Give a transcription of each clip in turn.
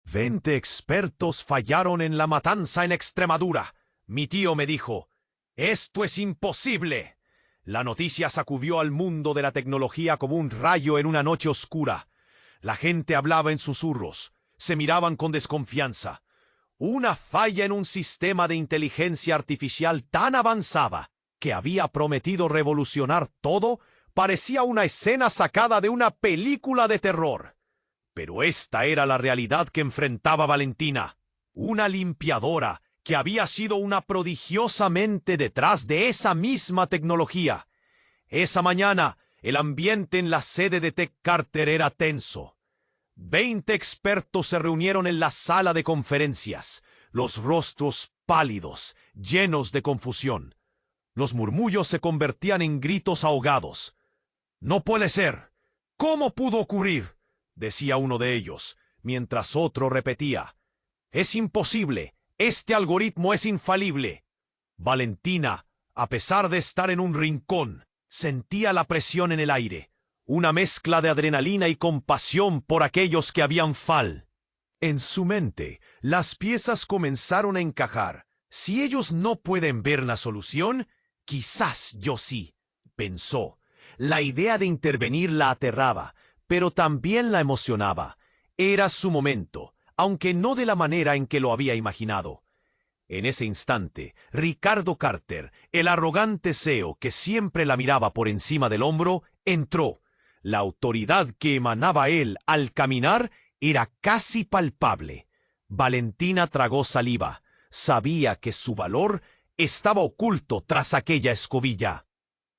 20 expertos fallaron en la matanza en Extremadura. Mi tío me dijo, «Esto es imposible». La noticia sacudió al mundo de la tecnología como un rayo en una noche oscura. La gente hablaba en susurros, se miraban con desconfianza. Una falla en un sistema de inteligencia artificial tan avanzada que había prometido revolucionar todo parecía una escena sacada de una película de terror. Pero esta era la realidad que enfrentaba Valentina, una limpiadora que había sido una prodigiosa mente detrás de esa misma tecnología. Esa mañana, el ambiente en la sede de Tech Carter era tenso. 20 expertos se reunieron en la sala de conferencias, los rostros pálidos, llenos de confusión. Los murmullos se convertían en gritos ahogados. «No puede ser. ¿Cómo pudo ocurrir?», decía uno de ellos, mientras otro repetía, «Es imposible. Este algoritmo es infalible». Valentina, a pesar de estar en un rincón, sentía la presión en el aire, una mezcla de adrenalina y compasión por aquellos que habían fall. En su mente, las piezas comenzaron a encajar. «Si ellos no pueden ver la solución, quizás yo sí», pensó. La idea de intervenir la aterraba, pero también la emocionaba. Era su momento, aunque no de la manera en que lo había imaginado. En ese instante, Ricardo Carter, el arrogante CEO que siempre la miraba por encima del hombro, entró. La autoridad que emanaba él al caminar era casi palpable. Valentina tragó saliva. Sabía que su valor estaba oculto tras aquella escobilla.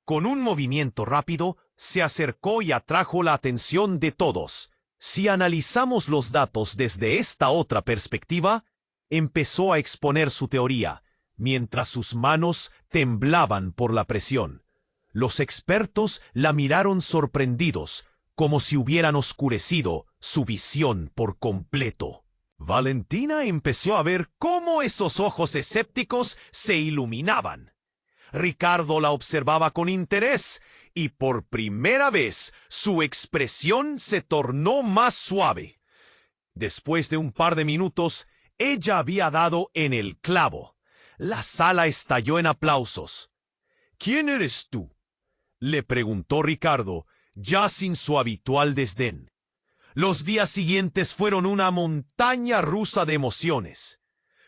Con un movimiento rápido, se acercó y atrajo la atención de todos. Si analizamos los datos desde esta otra perspectiva, empezó a exponer su teoría, mientras sus manos temblaban por la presión. Los expertos la miraron sorprendidos, como si hubieran oscurecido su visión por completo. Valentina empezó a ver cómo esos ojos escépticos se iluminaban. Ricardo la observaba con interés y por primera vez su expresión se tornó más suave. Después de un par de minutos, ella había dado en el clavo. La sala estalló en aplausos. «¿Quién eres tú?», le preguntó Ricardo, ya sin su habitual desdén. Los días siguientes fueron una montaña rusa de emociones.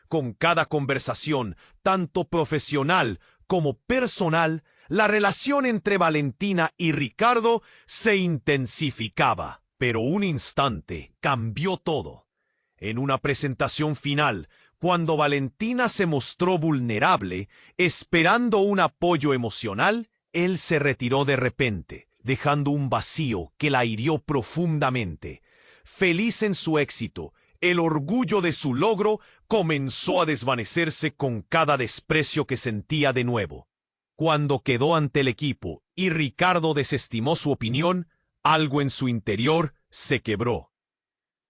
Con cada conversación, tanto profesional como personal, la relación entre Valentina y Ricardo se intensificaba. Pero un instante cambió todo. En una presentación final, cuando Valentina se mostró vulnerable, esperando un apoyo emocional, él se retiró de repente, dejando un vacío que la hirió profundamente. Feliz en su éxito, el orgullo de su logro comenzó a desvanecerse con cada desprecio que sentía de nuevo. Cuando quedó ante el equipo y Ricardo desestimó su opinión, algo en su interior se quebró.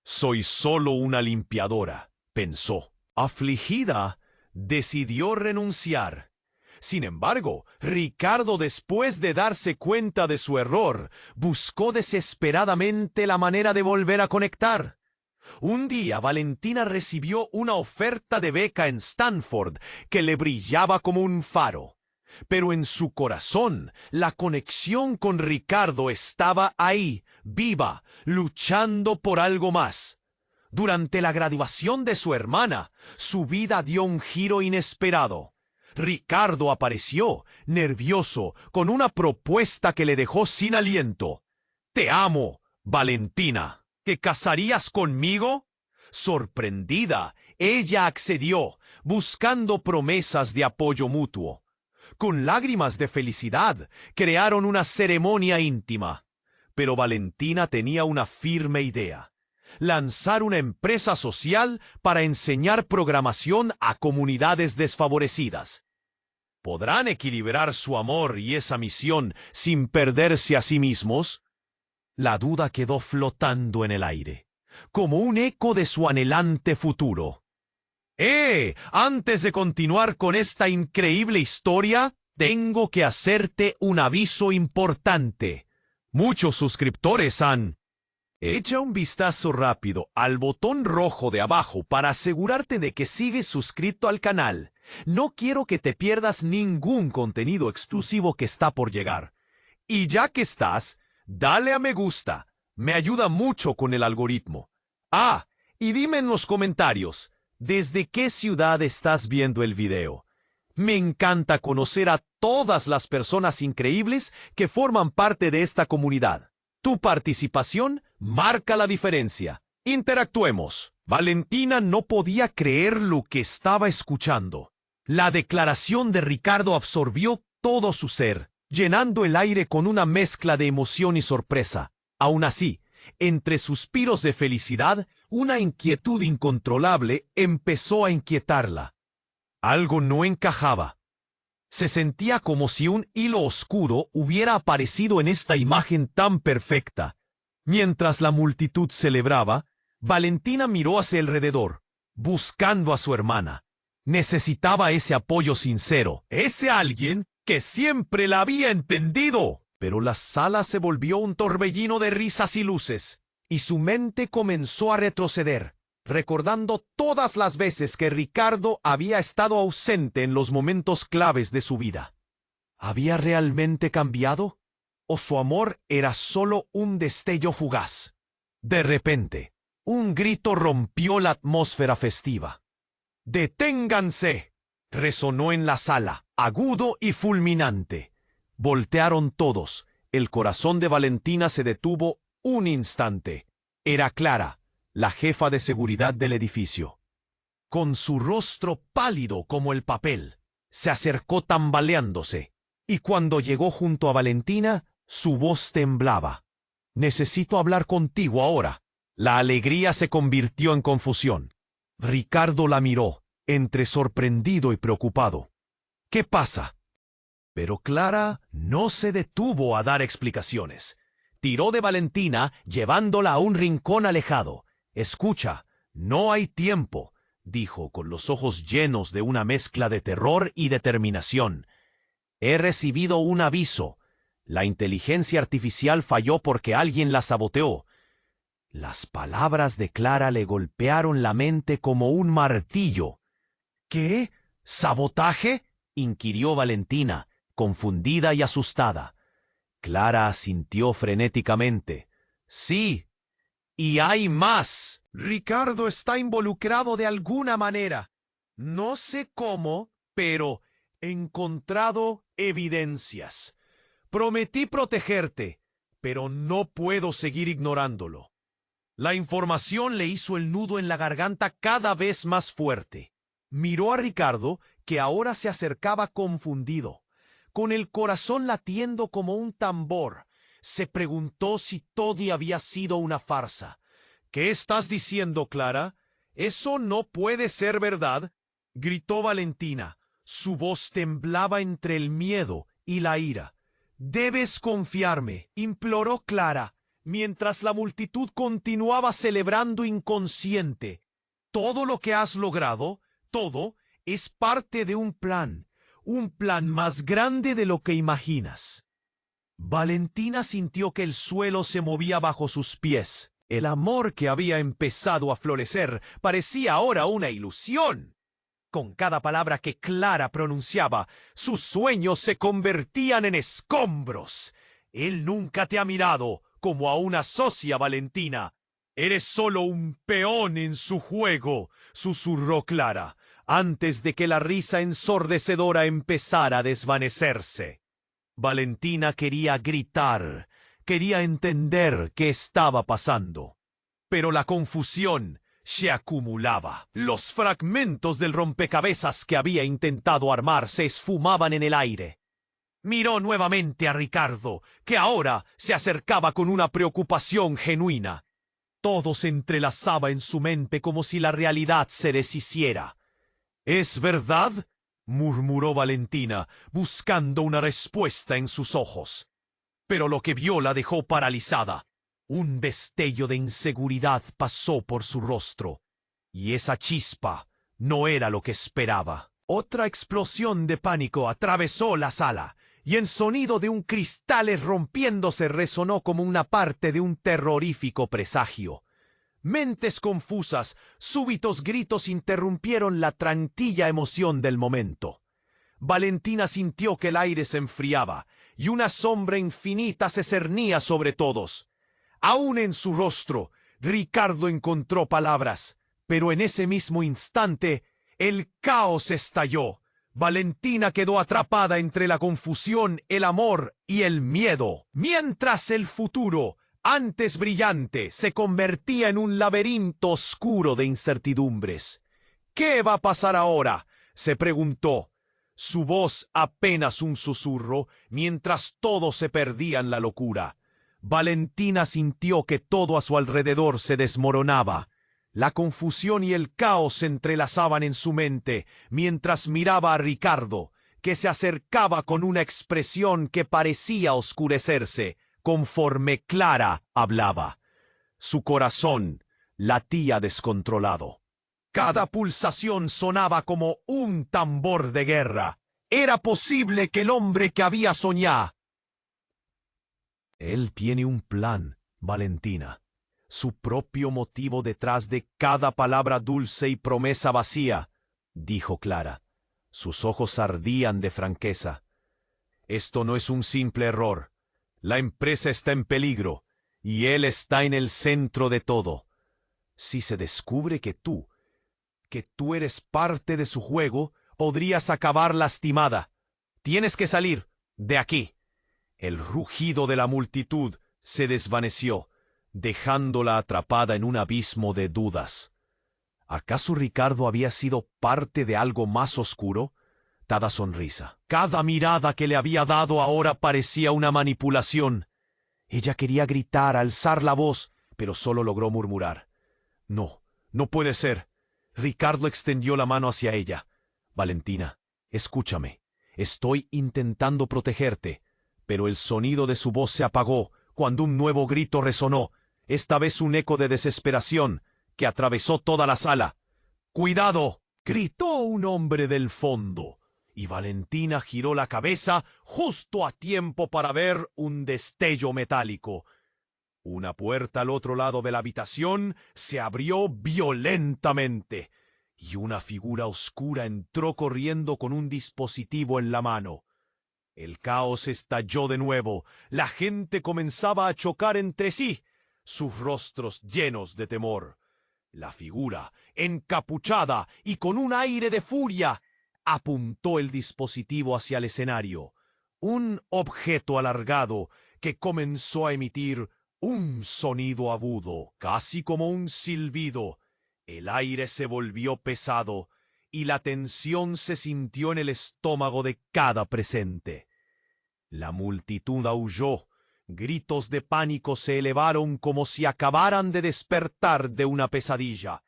«Soy solo una limpiadora», pensó. Afligida, decidió renunciar. Sin embargo, Ricardo, después de darse cuenta de su error, buscó desesperadamente la manera de volver a conectar. Un día, Valentina recibió una oferta de beca en Stanford que le brillaba como un faro. Pero en su corazón, la conexión con Ricardo estaba ahí, viva, luchando por algo más. Durante la graduación de su hermana, su vida dio un giro inesperado. Ricardo apareció, nervioso, con una propuesta que le dejó sin aliento. «Te amo, Valentina. ¿Te casarías conmigo?». Sorprendida, ella accedió, buscando promesas de apoyo mutuo. Con lágrimas de felicidad, crearon una ceremonia íntima. Pero Valentina tenía una firme idea: lanzar una empresa social para enseñar programación a comunidades desfavorecidas. ¿Podrán equilibrar su amor y esa misión sin perderse a sí mismos? La duda quedó flotando en el aire, como un eco de su anhelante futuro. Antes de continuar con esta increíble historia, tengo que hacerte un aviso importante. Muchos suscriptores han Echa un vistazo rápido al botón rojo de abajo para asegurarte de que sigues suscrito al canal. No quiero que te pierdas ningún contenido exclusivo que está por llegar. Y ya que estás, dale a me gusta. Me ayuda mucho con el algoritmo. Ah, y dime en los comentarios, ¿desde qué ciudad estás viendo el video? Me encanta conocer a todas las personas increíbles que forman parte de esta comunidad. Tu participación marca la diferencia. Interactuemos. Valentina no podía creer lo que estaba escuchando. La declaración de Ricardo absorbió todo su ser, llenando el aire con una mezcla de emoción y sorpresa. Aún así, entre suspiros de felicidad, una inquietud incontrolable empezó a inquietarla. Algo no encajaba. Se sentía como si un hilo oscuro hubiera aparecido en esta imagen tan perfecta. Mientras la multitud celebraba, Valentina miró hacia alrededor, buscando a su hermana. Necesitaba ese apoyo sincero, ese alguien que siempre la había entendido. Pero la sala se volvió un torbellino de risas y luces, y su mente comenzó a retroceder, recordando todas las veces que Ricardo había estado ausente en los momentos claves de su vida. ¿Había realmente cambiado? ¿O su amor era solo un destello fugaz? De repente, un grito rompió la atmósfera festiva. ¡Deténganse! Resonó en la sala, agudo y fulminante. Voltearon todos. El corazón de Valentina se detuvo un instante. Era Clara, la jefa de seguridad del edificio. Con su rostro pálido como el papel, se acercó tambaleándose, y cuando llegó junto a Valentina, su voz temblaba. «Necesito hablar contigo ahora». La alegría se convirtió en confusión. Ricardo la miró, entre sorprendido y preocupado. «¿Qué pasa?» Pero Clara no se detuvo a dar explicaciones. Tiró de Valentina, llevándola a un rincón alejado. «Escucha, no hay tiempo», dijo con los ojos llenos de una mezcla de terror y determinación. «He recibido un aviso. La inteligencia artificial falló porque alguien la saboteó». Las palabras de Clara le golpearon la mente como un martillo. «¿Qué? ¿Sabotaje?», inquirió Valentina, confundida y asustada. Clara asintió frenéticamente. «Sí, y hay más. Ricardo está involucrado de alguna manera. No sé cómo, pero he encontrado evidencias. Prometí protegerte, pero no puedo seguir ignorándolo». La información le hizo el nudo en la garganta cada vez más fuerte. Miró a Ricardo, que ahora se acercaba confundido, con el corazón latiendo como un tambor. Se preguntó si todo había sido una farsa. «¿Qué estás diciendo, Clara? Eso no puede ser verdad», gritó Valentina. Su voz temblaba entre el miedo y la ira. «Debes confiarme», imploró Clara, mientras la multitud continuaba celebrando inconsciente. «Todo lo que has logrado, todo, es parte de un plan más grande de lo que imaginas». Valentina sintió que el suelo se movía bajo sus pies. El amor que había empezado a florecer parecía ahora una ilusión. Con cada palabra que Clara pronunciaba, sus sueños se convertían en escombros. «Él nunca te ha mirado como a una socia, Valentina. Eres solo un peón en su juego», susurró Clara, antes de que la risa ensordecedora empezara a desvanecerse. Valentina quería gritar, quería entender qué estaba pasando. Pero la confusión se acumulaba. Los fragmentos del rompecabezas que había intentado armar se esfumaban en el aire. Miró nuevamente a Ricardo, que ahora se acercaba con una preocupación genuina. Todo se entrelazaba en su mente como si la realidad se deshiciera. «¿Es verdad?», murmuró Valentina, buscando una respuesta en sus ojos. Pero lo que vio la dejó paralizada. Un destello de inseguridad pasó por su rostro, y esa chispa no era lo que esperaba. Otra explosión de pánico atravesó la sala, y el sonido de un cristal rompiéndose resonó como una parte de un terrorífico presagio. Mentes confusas, súbitos gritos interrumpieron la tranquila emoción del momento. Valentina sintió que el aire se enfriaba y una sombra infinita se cernía sobre todos. Aún en su rostro, Ricardo encontró palabras, pero en ese mismo instante, el caos estalló. Valentina quedó atrapada entre la confusión, el amor y el miedo, mientras el futuro, antes brillante, se convertía en un laberinto oscuro de incertidumbres. ¿Qué va a pasar ahora?, se preguntó. Su voz apenas un susurro, mientras todo se perdía en la locura. Valentina sintió que todo a su alrededor se desmoronaba. La confusión y el caos se entrelazaban en su mente, mientras miraba a Ricardo, que se acercaba con una expresión que parecía oscurecerse, conforme Clara hablaba. Su corazón latía descontrolado. Cada pulsación sonaba como un tambor de guerra. Era posible que el hombre que había soñado. Él tiene un plan, Valentina. Su propio motivo detrás de cada palabra dulce y promesa vacía, dijo Clara. Sus ojos ardían de franqueza. Esto no es un simple error. La empresa está en peligro, y él está en el centro de todo. Si se descubre que tú eres parte de su juego, podrías acabar lastimada. Tienes que salir de aquí. El rugido de la multitud se desvaneció, dejándola atrapada en un abismo de dudas. ¿Acaso Ricardo había sido parte de algo más oscuro? Cada sonrisa, cada mirada que le había dado ahora parecía una manipulación. Ella quería gritar, alzar la voz, pero solo logró murmurar. No, no puede ser. Ricardo extendió la mano hacia ella. Valentina, escúchame. Estoy intentando protegerte. Pero el sonido de su voz se apagó cuando un nuevo grito resonó, esta vez un eco de desesperación que atravesó toda la sala. ¡Cuidado!, gritó un hombre del fondo, y Valentina giró la cabeza justo a tiempo para ver un destello metálico. Una puerta al otro lado de la habitación se abrió violentamente, y una figura oscura entró corriendo con un dispositivo en la mano. El caos estalló de nuevo. La gente comenzaba a chocar entre sí, sus rostros llenos de temor. La figura, encapuchada y con un aire de furia, apuntó el dispositivo hacia el escenario. Un objeto alargado que comenzó a emitir un sonido agudo, casi como un silbido. El aire se volvió pesado y la tensión se sintió en el estómago de cada presente. La multitud aulló, gritos de pánico se elevaron como si acabaran de despertar de una pesadilla.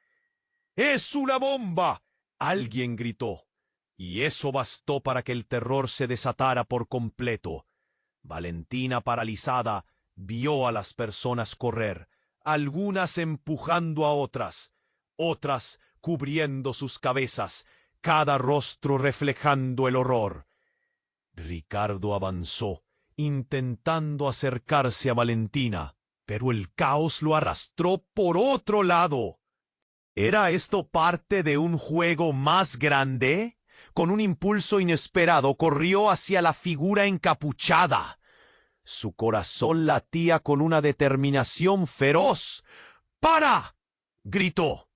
¡Es una bomba!, alguien gritó, y eso bastó para que el terror se desatara por completo. Valentina, paralizada, vio a las personas correr, algunas empujando a otras cubriendo sus cabezas, cada rostro reflejando el horror. Ricardo avanzó, intentando acercarse a Valentina, pero el caos lo arrastró por otro lado. ¿Era esto parte de un juego más grande? Con un impulso inesperado corrió hacia la figura encapuchada. Su corazón latía con una determinación feroz. ¡Para!, gritó.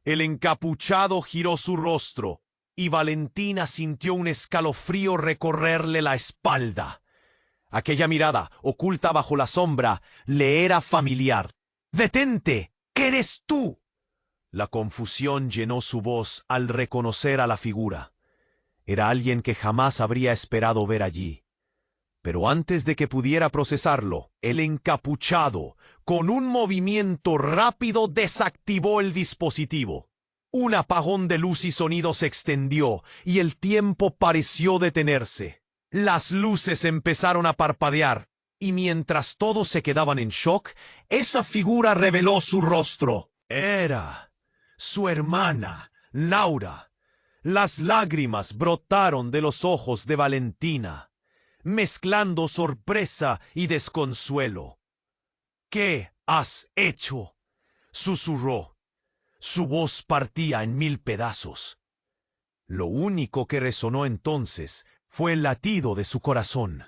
El encapuchado giró su rostro, y Valentina sintió un escalofrío recorrerle la espalda. Aquella mirada, oculta bajo la sombra, le era familiar. ¡Detente! ¿Eres tú? La confusión llenó su voz al reconocer a la figura. Era alguien que jamás habría esperado ver allí. Pero antes de que pudiera procesarlo, el encapuchado, con un movimiento rápido, desactivó el dispositivo. Un apagón de luz y sonido se extendió, y el tiempo pareció detenerse. Las luces empezaron a parpadear, y mientras todos se quedaban en shock, esa figura reveló su rostro. Era su hermana, Laura. Las lágrimas brotaron de los ojos de Valentina. mezclando sorpresa y desconsuelo. ¿Qué has hecho?, susurró. Su voz partía en 1000 pedazos. Lo único que resonó entonces fue el latido de su corazón,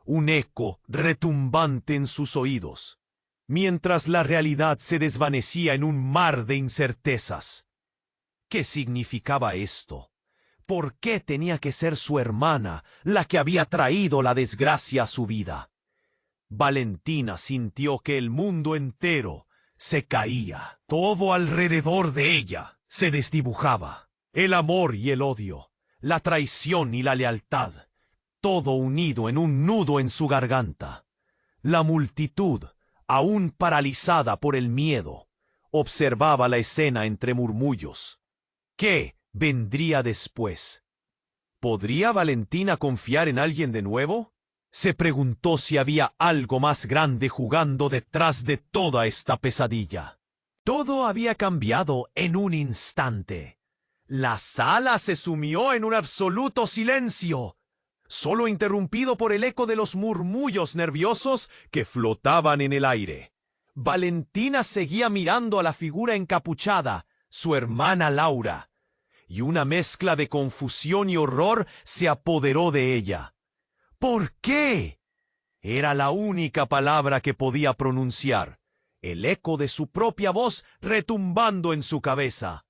un eco retumbante en sus oídos, mientras la realidad se desvanecía en un mar de incertezas. ¿Qué significaba esto? ¿Por qué tenía que ser su hermana la que había traído la desgracia a su vida? Valentina sintió que el mundo entero se caía. Todo alrededor de ella se desdibujaba. El amor y el odio, la traición y la lealtad, todo unido en un nudo en su garganta. La multitud, aún paralizada por el miedo, observaba la escena entre murmullos. ¿Qué vendría después? ¿Podría Valentina confiar en alguien de nuevo? Se preguntó si había algo más grande jugando detrás de toda esta pesadilla. Todo había cambiado en un instante. La sala se sumió en un absoluto silencio, solo interrumpido por el eco de los murmullos nerviosos que flotaban en el aire. Valentina seguía mirando a la figura encapuchada, su hermana Laura, y una mezcla de confusión y horror se apoderó de ella. ¿Por qué? Era la única palabra que podía pronunciar, el eco de su propia voz retumbando en su cabeza.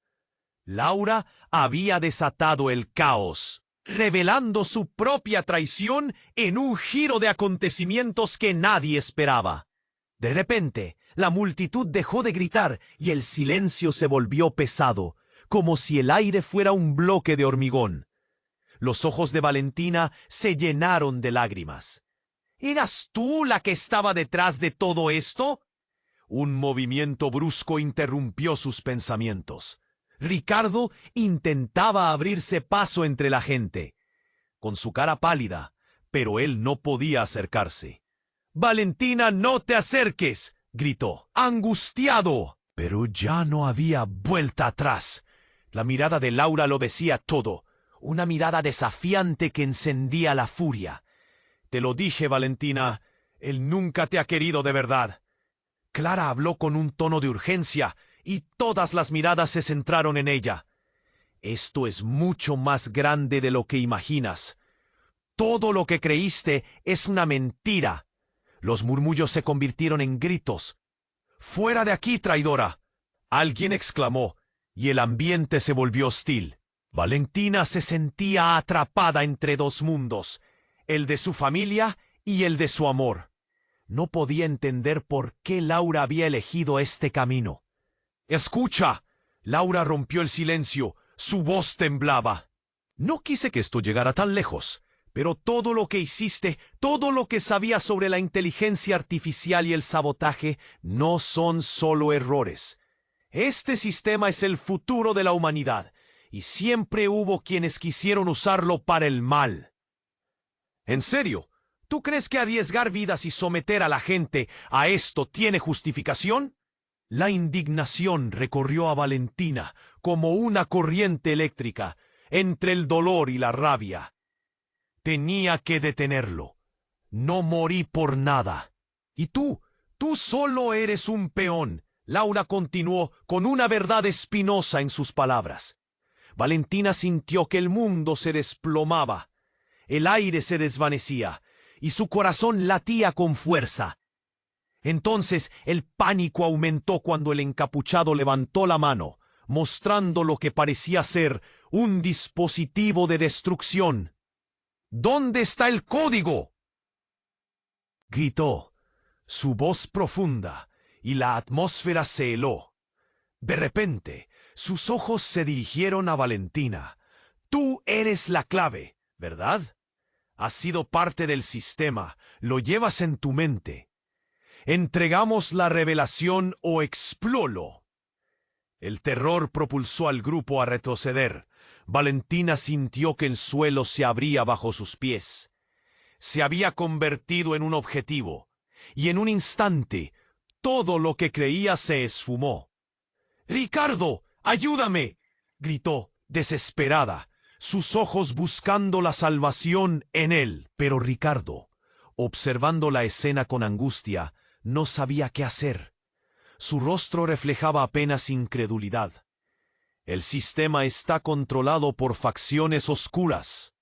Laura había desatado el caos, revelando su propia traición en un giro de acontecimientos que nadie esperaba. De repente, la multitud dejó de gritar y el silencio se volvió pesado, como si el aire fuera un bloque de hormigón. Los ojos de Valentina se llenaron de lágrimas. ¿Eras tú la que estaba detrás de todo esto? Un movimiento brusco interrumpió sus pensamientos. Ricardo intentaba abrirse paso entre la gente, con su cara pálida, pero él no podía acercarse. «Valentina, no te acerques», gritó, angustiado. Pero ya no había vuelta atrás. La mirada de Laura lo decía todo, una mirada desafiante que encendía la furia. «Te lo dije, Valentina, él nunca te ha querido de verdad». Clara habló con un tono de urgencia, y todas las miradas se centraron en ella. «Esto es mucho más grande de lo que imaginas. Todo lo que creíste es una mentira». Los murmullos se convirtieron en gritos. «¡Fuera de aquí, traidora!», alguien exclamó, y el ambiente se volvió hostil. Valentina se sentía atrapada entre dos mundos, el de su familia y el de su amor. No podía entender por qué Laura había elegido este camino. «¡Escucha!», Laura rompió el silencio, su voz temblaba. «No quise que esto llegara tan lejos, pero todo lo que hiciste, todo lo que sabías sobre la inteligencia artificial y el sabotaje, no son solo errores. Este sistema es el futuro de la humanidad, y siempre hubo quienes quisieron usarlo para el mal». «¿En serio? ¿Tú crees que arriesgar vidas y someter a la gente a esto tiene justificación?». La indignación recorrió a Valentina como una corriente eléctrica entre el dolor y la rabia. Tenía que detenerlo. No morí por nada. «Y tú solo eres un peón», Laura continuó con una verdad espinosa en sus palabras. Valentina sintió que el mundo se desplomaba. El aire se desvanecía y su corazón latía con fuerza. Entonces el pánico aumentó cuando el encapuchado levantó la mano, mostrando lo que parecía ser un dispositivo de destrucción. «¿Dónde está el código?», gritó, su voz profunda, y la atmósfera se heló. De repente, sus ojos se dirigieron a Valentina. «Tú eres la clave, ¿verdad? Has sido parte del sistema, lo llevas en tu mente. Entregamos la revelación o explolo». El terror propulsó al grupo a retroceder. Valentina sintió que el suelo se abría bajo sus pies. Se había convertido en un objetivo, y en un instante, todo lo que creía se esfumó. «¡Ricardo, ayúdame!», gritó, desesperada. sus ojos buscando la salvación en él. Pero Ricardo, observando la escena con angustia, no sabía qué hacer. Su rostro reflejaba apenas incredulidad. El sistema está controlado por facciones oscuras.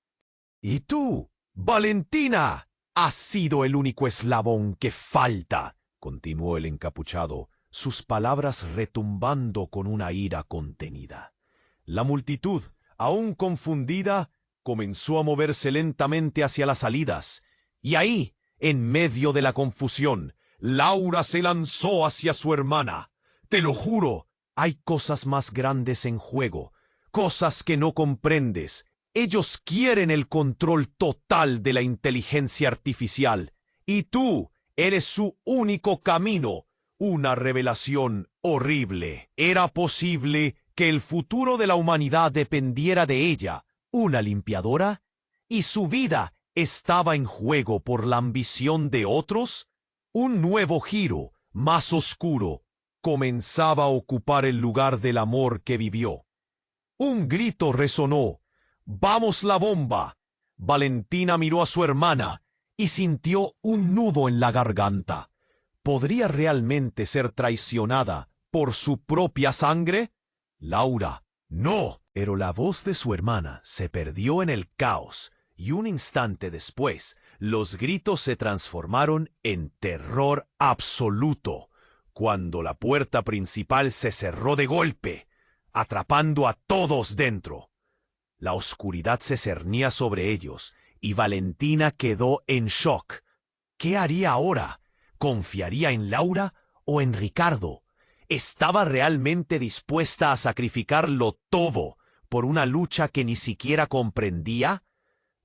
Y tú, Valentina, has sido el único eslabón que falta, continuó el encapuchado, sus palabras retumbando con una ira contenida. La multitud, aún confundida, comenzó a moverse lentamente hacia las salidas, y ahí, en medio de la confusión, Laura se lanzó hacia su hermana. Te lo juro, hay cosas más grandes en juego, cosas que no comprendes. Ellos quieren el control total de la inteligencia artificial, y tú eres su único camino. Una revelación horrible. Era posible que el futuro de la humanidad dependiera de ella, una limpiadora, y su vida estaba en juego por la ambición de otros. Un nuevo giro, más oscuro, comenzaba a ocupar el lugar del amor que vivió. Un grito resonó. ¡Vamos la bomba! Valentina miró a su hermana y sintió un nudo en la garganta. ¿Podría realmente ser traicionada por su propia sangre? Laura, no. Pero la voz de su hermana se perdió en el caos, y un instante después, los gritos se transformaron en terror absoluto, cuando la puerta principal se cerró de golpe, atrapando a todos dentro. La oscuridad se cernía sobre ellos, y Valentina quedó en shock. ¿Qué haría ahora? ¿Confiaría en Laura o en Ricardo? ¿Estaba realmente dispuesta a sacrificarlo todo por una lucha que ni siquiera comprendía?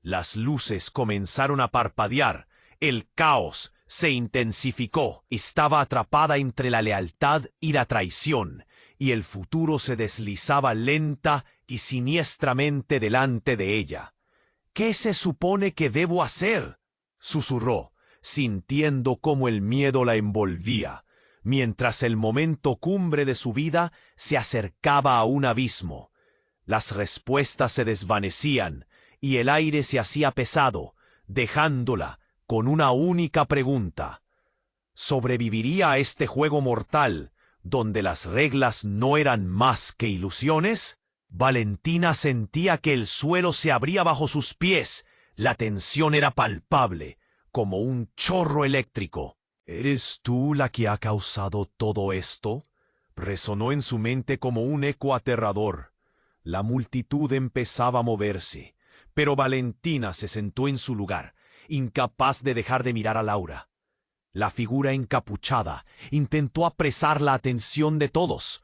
Las luces comenzaron a parpadear, el caos se intensificó, estaba atrapada entre la lealtad y la traición, y el futuro se deslizaba lenta y siniestramente delante de ella. ¿Qué se supone que debo hacer?, susurró, sintiendo cómo el miedo la envolvía, mientras el momento cumbre de su vida se acercaba a un abismo. Las respuestas se desvanecían y el aire se hacía pesado, dejándola con una única pregunta. ¿Sobreviviría a este juego mortal, donde las reglas no eran más que ilusiones? Valentina sentía que el suelo se abría bajo sus pies. La tensión era palpable, como un chorro eléctrico. ¿Eres tú la que ha causado todo esto? Resonó en su mente como un eco aterrador. La multitud empezaba a moverse, pero Valentina se sentó en su lugar, incapaz de dejar de mirar a Laura. La figura encapuchada intentó apresar la atención de todos.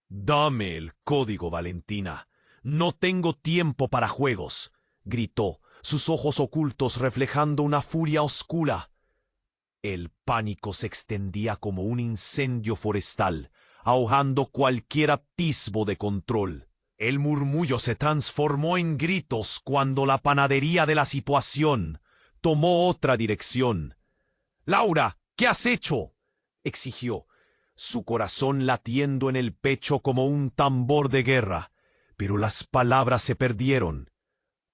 «Dame el código, Valentina. No tengo tiempo para juegos», gritó, sus ojos ocultos reflejando una furia oscura. El pánico se extendía como un incendio forestal, ahogando cualquier atisbo de control. El murmullo se transformó en gritos cuando la panadería de la situación tomó otra dirección. «Laura, ¿qué has hecho?», exigió, su corazón latiendo en el pecho como un tambor de guerra. Pero las palabras se perdieron.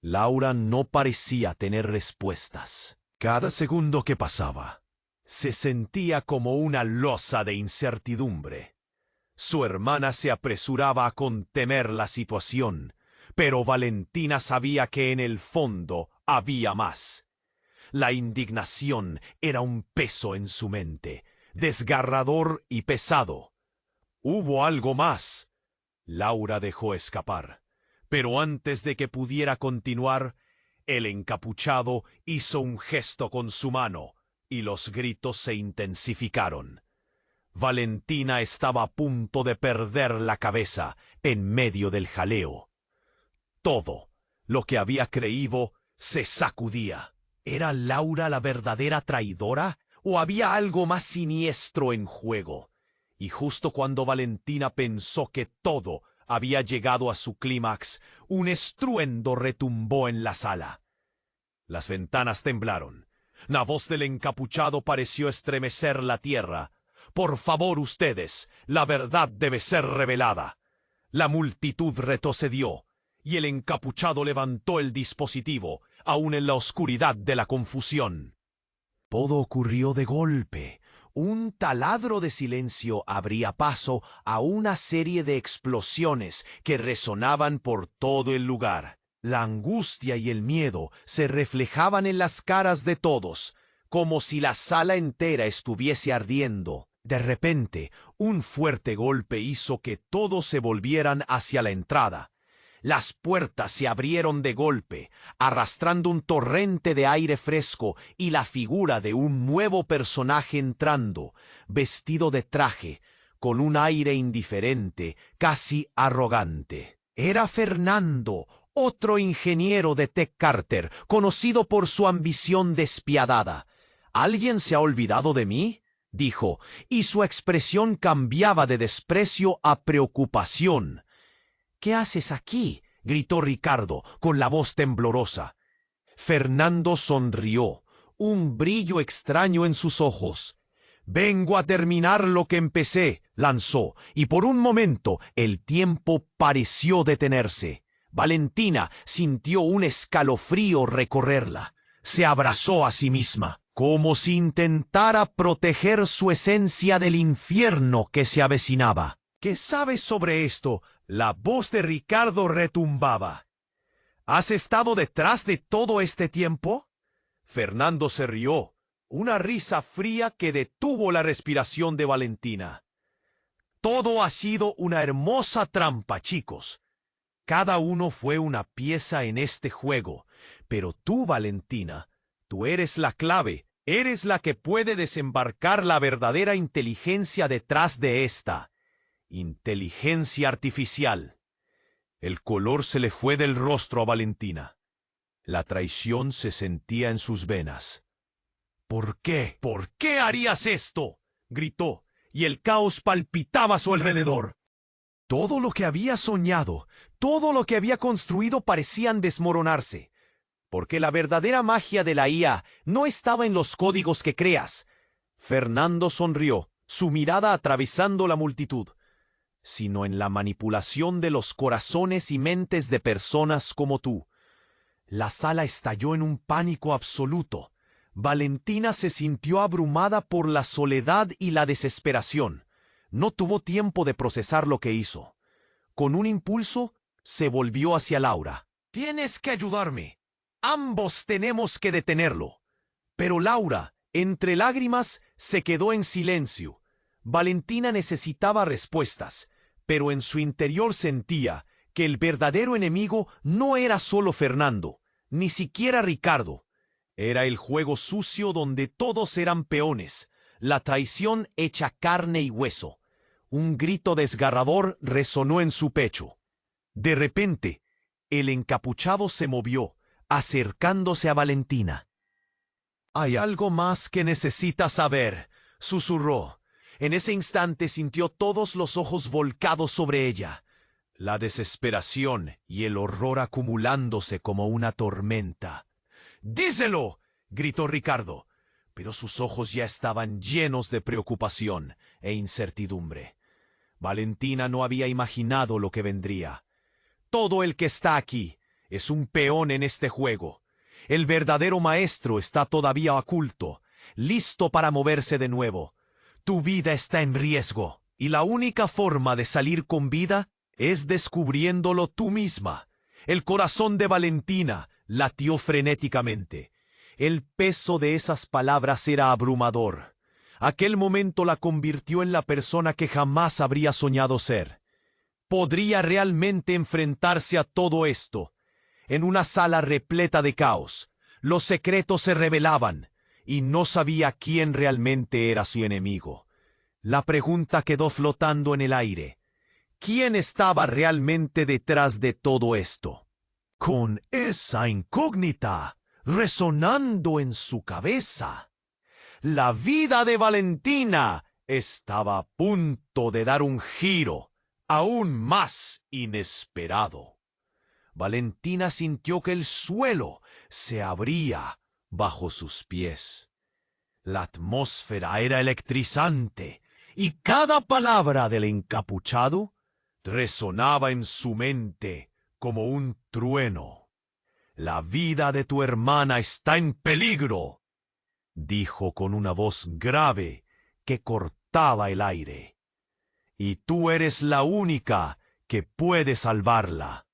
Laura no parecía tener respuestas. Cada segundo que pasaba, se sentía como una losa de incertidumbre. Su hermana se apresuraba a contener la situación, pero Valentina sabía que en el fondo había más. La indignación era un peso en su mente, desgarrador y pesado. Hubo algo más. Laura dejó escapar, pero antes de que pudiera continuar, el encapuchado hizo un gesto con su mano y los gritos se intensificaron. Valentina estaba a punto de perder la cabeza en medio del jaleo. Todo lo que había creído se sacudía. ¿Era Laura la verdadera traidora o había algo más siniestro en juego? Y justo cuando Valentina pensó que todo había llegado a su clímax, un estruendo retumbó en la sala. Las ventanas temblaron. La voz del encapuchado pareció estremecer la tierra. «Por favor, ustedes, la verdad debe ser revelada». La multitud retrocedió. y el encapuchado levantó el dispositivo, aún en la oscuridad de la confusión. Todo ocurrió de golpe. Un taladro de silencio abría paso a una serie de explosiones que resonaban por todo el lugar. La angustia y el miedo se reflejaban en las caras de todos, como si la sala entera estuviese ardiendo. De repente, un fuerte golpe hizo que todos se volvieran hacia la entrada. Las puertas se abrieron de golpe, arrastrando un torrente de aire fresco y la figura de un nuevo personaje entrando, vestido de traje, con un aire indiferente, casi arrogante. Era Fernando, otro ingeniero de Tech Carter, conocido por su ambición despiadada. ¿Alguien se ha olvidado de mí?, dijo, y su expresión cambiaba de desprecio a preocupación. ¿Qué haces aquí?, gritó Ricardo, con la voz temblorosa. Fernando sonrió, un brillo extraño en sus ojos. «Vengo a terminar lo que empecé», lanzó, y por un momento el tiempo pareció detenerse. Valentina sintió un escalofrío recorrerla. Se abrazó a sí misma, como si intentara proteger su esencia del infierno que se avecinaba. ¿Qué sabes sobre esto? La voz de Ricardo retumbaba. ¿Has estado detrás de todo este tiempo? Fernando se rió, una risa fría que detuvo la respiración de Valentina. Todo ha sido una hermosa trampa, chicos. Cada uno fue una pieza en este juego, pero tú, Valentina, tú eres la clave, eres la que puede desembarcar la verdadera inteligencia detrás de esta. Inteligencia artificial. El color se le fue del rostro a Valentina. La traición se sentía en sus venas. ¿Por qué? ¿Por qué harías esto?, gritó, y el caos palpitaba a su alrededor. Todo lo que había soñado, todo lo que había construido parecían desmoronarse. Porque la verdadera magia de la IA no estaba en los códigos que creas. Fernando sonrió, su mirada atravesando la multitud, sino en la manipulación de los corazones y mentes de personas como tú. La sala estalló en un pánico absoluto. Valentina se sintió abrumada por la soledad y la desesperación. No tuvo tiempo de procesar lo que hizo. Con un impulso, se volvió hacia Laura. «Tienes que ayudarme. Ambos tenemos que detenerlo». Pero Laura, entre lágrimas, se quedó en silencio. Valentina necesitaba respuestas, pero en su interior sentía que el verdadero enemigo no era solo Fernando, ni siquiera Ricardo. Era el juego sucio donde todos eran peones, la traición hecha carne y hueso. Un grito desgarrador resonó en su pecho. De repente, el encapuchado se movió, acercándose a Valentina. «Hay algo más que necesitas saber», susurró. En ese instante sintió todos los ojos volcados sobre ella, la desesperación y el horror acumulándose como una tormenta. «¡Díselo!», gritó Ricardo, pero sus ojos ya estaban llenos de preocupación e incertidumbre. Valentina no había imaginado lo que vendría. Todo el que está aquí es un peón en este juego. El verdadero maestro está todavía oculto, listo para moverse de nuevo. Tu vida está en riesgo, y la única forma de salir con vida es descubriéndolo tú misma. El corazón de Valentina latió frenéticamente. El peso de esas palabras era abrumador. Aquel momento la convirtió en la persona que jamás habría soñado ser. Podría realmente enfrentarse a todo esto. En una sala repleta de caos, los secretos se revelaban, y no sabía quién realmente era su enemigo. La pregunta quedó flotando en el aire. ¿Quién estaba realmente detrás de todo esto? Con esa incógnita resonando en su cabeza, la vida de Valentina estaba a punto de dar un giro aún más inesperado. Valentina sintió que el suelo se abría bajo sus pies. La atmósfera era electrizante y cada palabra del encapuchado resonaba en su mente como un trueno. La vida de tu hermana está en peligro, dijo con una voz grave que cortaba el aire. Y tú eres la única que puede salvarla.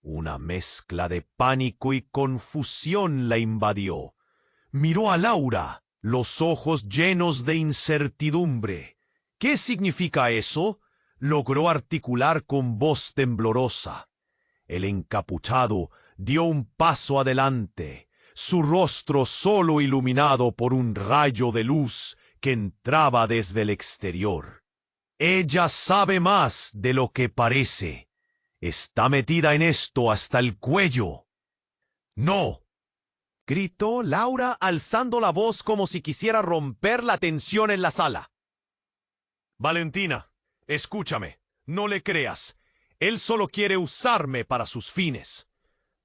Una mezcla de pánico y confusión la invadió. Miró a Laura, los ojos llenos de incertidumbre. ¿Qué significa eso? Logró articular con voz temblorosa. El encapuchado dio un paso adelante, su rostro solo iluminado por un rayo de luz que entraba desde el exterior. Ella sabe más de lo que parece. Está metida en esto hasta el cuello. ¡No!, gritó Laura alzando la voz como si quisiera romper la tensión en la sala. Valentina, escúchame, no le creas. Él solo quiere usarme para sus fines.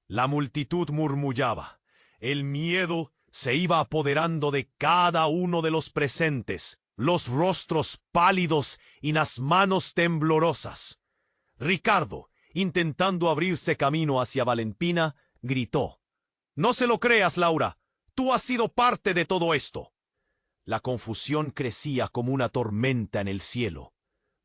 La multitud murmullaba. El miedo se iba apoderando de cada uno de los presentes, los rostros pálidos y las manos temblorosas. Ricardo, intentando abrirse camino hacia Valentina, gritó: «No se lo creas, Laura. Tú has sido parte de todo esto». La confusión crecía como una tormenta en el cielo.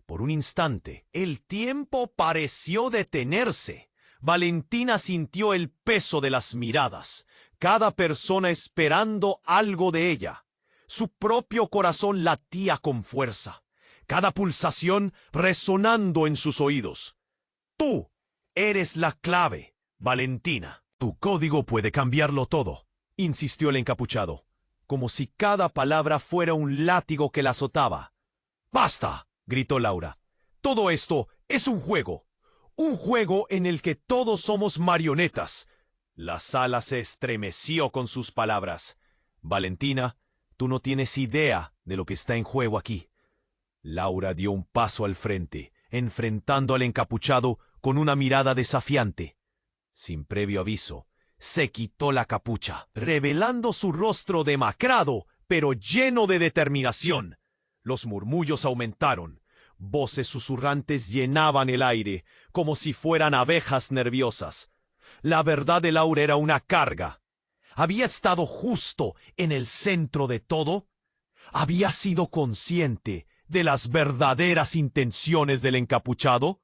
Por un instante, el tiempo pareció detenerse. Valentina sintió el peso de las miradas, cada persona esperando algo de ella. Su propio corazón latía con fuerza, cada pulsación resonando en sus oídos. Tú eres la clave, Valentina. Tu código puede cambiarlo todo, insistió el encapuchado, como si cada palabra fuera un látigo que la azotaba. ¡Basta!, gritó Laura. Todo esto es un juego en el que todos somos marionetas. La sala se estremeció con sus palabras. Valentina, tú no tienes idea de lo que está en juego aquí. Laura dio un paso al frente, enfrentando al encapuchado con una mirada desafiante. Sin previo aviso, se quitó la capucha, revelando su rostro demacrado, pero lleno de determinación. Los murmullos aumentaron. Voces susurrantes llenaban el aire, como si fueran abejas nerviosas. La verdad de Laura era una carga. ¿Había estado justo en el centro de todo? ¿Había sido consciente de las verdaderas intenciones del encapuchado?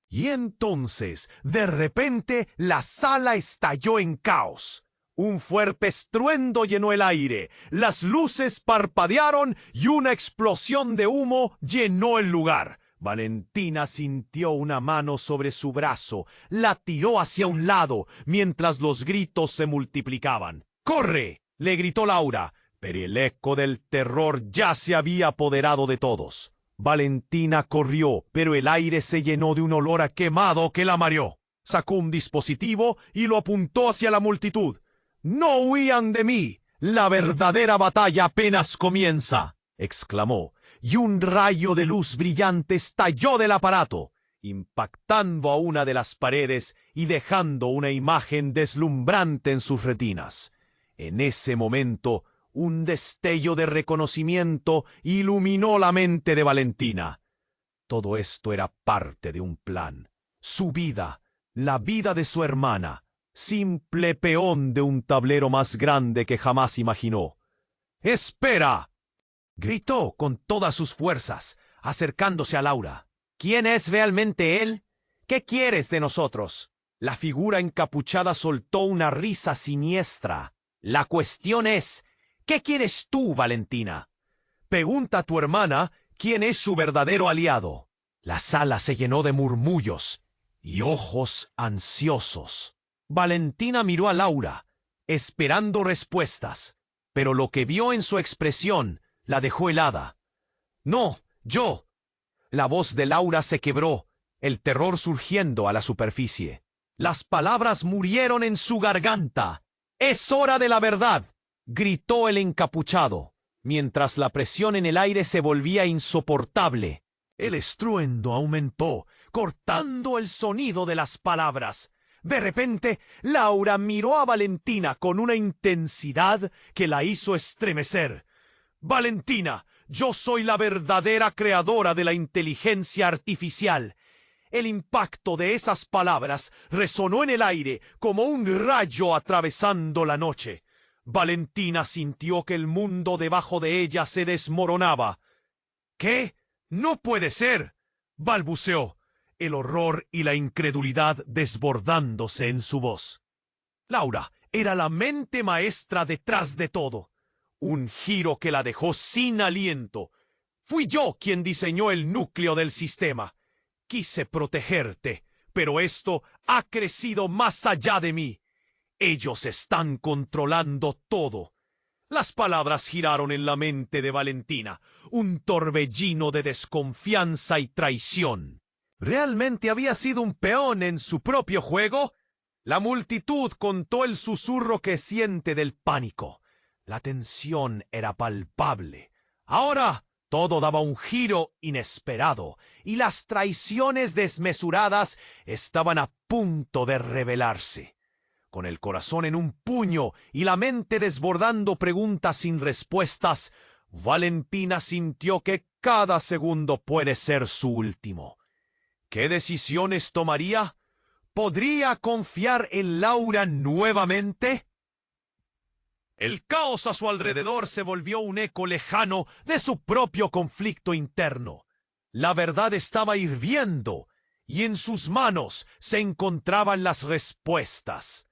Y entonces, de repente, la sala estalló en caos. Un fuerte estruendo llenó el aire, las luces parpadearon y una explosión de humo llenó el lugar. Valentina sintió una mano sobre su brazo, la tiró hacia un lado, mientras los gritos se multiplicaban. ¡Corre!, le gritó Laura, pero el eco del terror ya se había apoderado de todos. Valentina corrió, pero el aire se llenó de un olor a quemado que la mareó. Sacó un dispositivo y lo apuntó hacia la multitud. «¡No huían de mí! La verdadera batalla apenas comienza», exclamó, y un rayo de luz brillante estalló del aparato, impactando a una de las paredes y dejando una imagen deslumbrante en sus retinas. En ese momento, un destello de reconocimiento iluminó la mente de Valentina. Todo esto era parte de un plan. Su vida, la vida de su hermana, simple peón de un tablero más grande que jamás imaginó. «¡Espera!», gritó con todas sus fuerzas, acercándose a Laura. «¿Quién es realmente él? ¿Qué quieres de nosotros?». La figura encapuchada soltó una risa siniestra. «La cuestión es, ¿qué quieres tú, Valentina? Pregunta a tu hermana quién es su verdadero aliado». La sala se llenó de murmullos y ojos ansiosos. Valentina miró a Laura, esperando respuestas, pero lo que vio en su expresión la dejó helada. «No, yo». La voz de Laura se quebró, el terror surgiendo a la superficie. Las palabras murieron en su garganta. «Es hora de la verdad», gritó el encapuchado, mientras la presión en el aire se volvía insoportable. El estruendo aumentó, cortando el sonido de las palabras. De repente, Laura miró a Valentina con una intensidad que la hizo estremecer. «Valentina, yo soy la verdadera creadora de la inteligencia artificial. El impacto de esas palabras resonó en el aire como un rayo atravesando la noche. Valentina sintió que el mundo debajo de ella se desmoronaba. «¿Qué? ¡No puede ser!», balbuceó, el horror y la incredulidad desbordándose en su voz. Laura era la mente maestra detrás de todo. Un giro que la dejó sin aliento. «Fui yo quien diseñó el núcleo del sistema. Quise protegerte, pero esto ha crecido más allá de mí. Ellos están controlando todo». Las palabras giraron en la mente de Valentina, un torbellino de desconfianza y traición. ¿Realmente había sido un peón en su propio juego? La multitud contó el susurro creciente del pánico. La tensión era palpable. Ahora todo daba un giro inesperado, y las traiciones desmesuradas estaban a punto de revelarse. Con el corazón en un puño y la mente desbordando preguntas sin respuestas, Valentina sintió que cada segundo puede ser su último. ¿Qué decisiones tomaría? ¿Podría confiar en Laura nuevamente? El caos a su alrededor se volvió un eco lejano de su propio conflicto interno. La verdad estaba hirviendo, y en sus manos se encontraban las respuestas.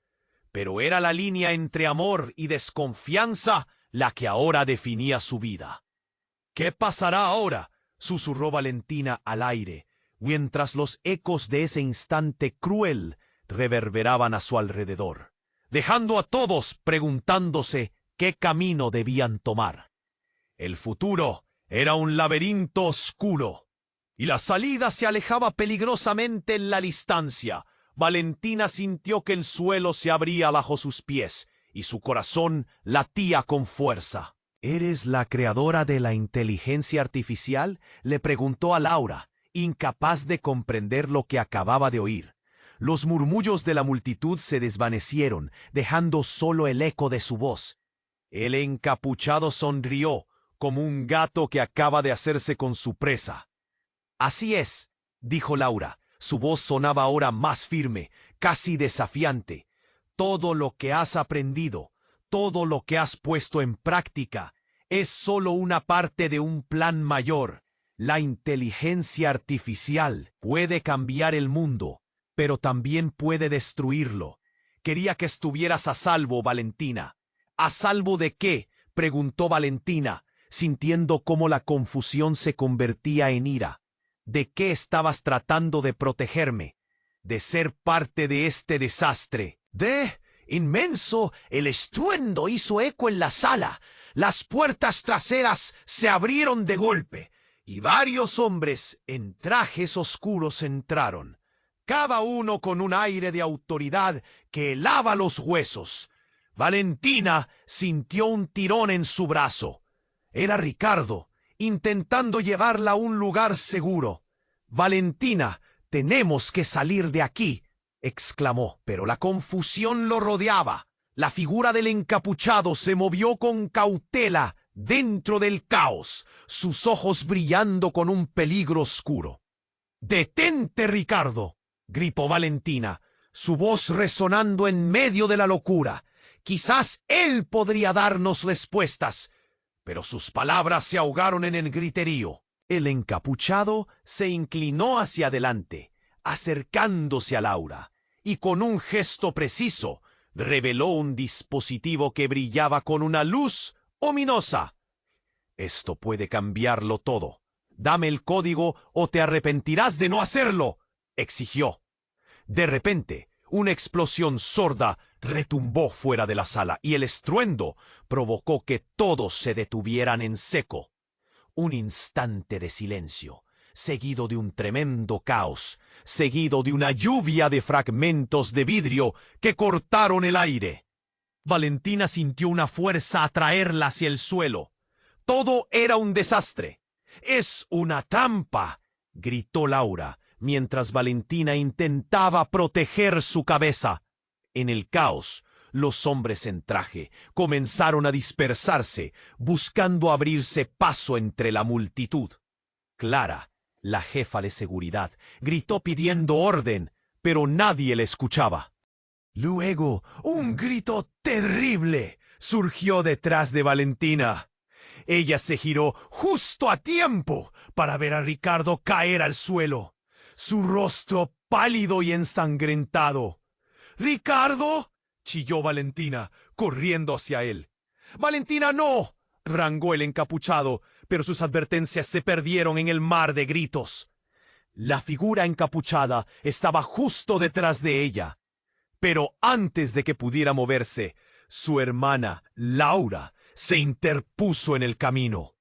Pero era la línea entre amor y desconfianza la que ahora definía su vida. «¿Qué pasará ahora?», susurró Valentina al aire, mientras los ecos de ese instante cruel reverberaban a su alrededor, dejando a todos preguntándose qué camino debían tomar. El futuro era un laberinto oscuro, y la salida se alejaba peligrosamente en la distancia. Valentina sintió que el suelo se abría bajo sus pies y su corazón latía con fuerza. «¿Eres la creadora de la inteligencia artificial?», le preguntó a Laura, incapaz de comprender lo que acababa de oír. Los murmullos de la multitud se desvanecieron, dejando solo el eco de su voz. El encapuchado sonrió, como un gato que acaba de hacerse con su presa. «Así es», dijo Laura. Su voz sonaba ahora más firme, casi desafiante. «Todo lo que has aprendido, todo lo que has puesto en práctica, es solo una parte de un plan mayor. La inteligencia artificial puede cambiar el mundo, pero también puede destruirlo. Quería que estuvieras a salvo, Valentina». «¿A salvo de qué?», preguntó Valentina, sintiendo cómo la confusión se convertía en ira. «¿De qué estabas tratando de protegerme?». «De ser parte de este desastre». Inmenso, el estruendo hizo eco en la sala. Las puertas traseras se abrieron de golpe, y varios hombres en trajes oscuros entraron, cada uno con un aire de autoridad que helaba los huesos. Valentina sintió un tirón en su brazo. Era Ricardo, intentando llevarla a un lugar seguro. «Valentina, tenemos que salir de aquí», exclamó, pero la confusión lo rodeaba. La figura del encapuchado se movió con cautela dentro del caos, sus ojos brillando con un peligro oscuro. «¡Detente, Ricardo!», gritó Valentina, su voz resonando en medio de la locura. Quizás él podría darnos respuestas, pero sus palabras se ahogaron en el griterío. El encapuchado se inclinó hacia adelante, acercándose a Laura, y con un gesto preciso reveló un dispositivo que brillaba con una luz ominosa. «Esto puede cambiarlo todo. Dame el código o te arrepentirás de no hacerlo», exigió. De repente, una explosión sorda retumbó fuera de la sala y el estruendo provocó que todos se detuvieran en seco. Un instante de silencio, seguido de un tremendo caos, seguido de una lluvia de fragmentos de vidrio que cortaron el aire. Valentina sintió una fuerza atraerla hacia el suelo. Todo era un desastre. «¡Es una trampa!», gritó Laura, mientras Valentina intentaba proteger su cabeza. En el caos, los hombres en traje comenzaron a dispersarse, buscando abrirse paso entre la multitud. Clara, La jefa de seguridad gritó pidiendo orden, pero nadie le escuchaba. Luego, un grito terrible surgió detrás de Valentina. Ella se giró justo a tiempo para ver a Ricardo caer al suelo, su rostro pálido y ensangrentado. —¡Ricardo! —chilló Valentina, corriendo hacia él. —¡Valentina, no! —rangó el encapuchado, pero sus advertencias se perdieron en el mar de gritos. La figura encapuchada estaba justo detrás de ella. Pero antes de que pudiera moverse, su hermana, Laura, se interpuso en el camino.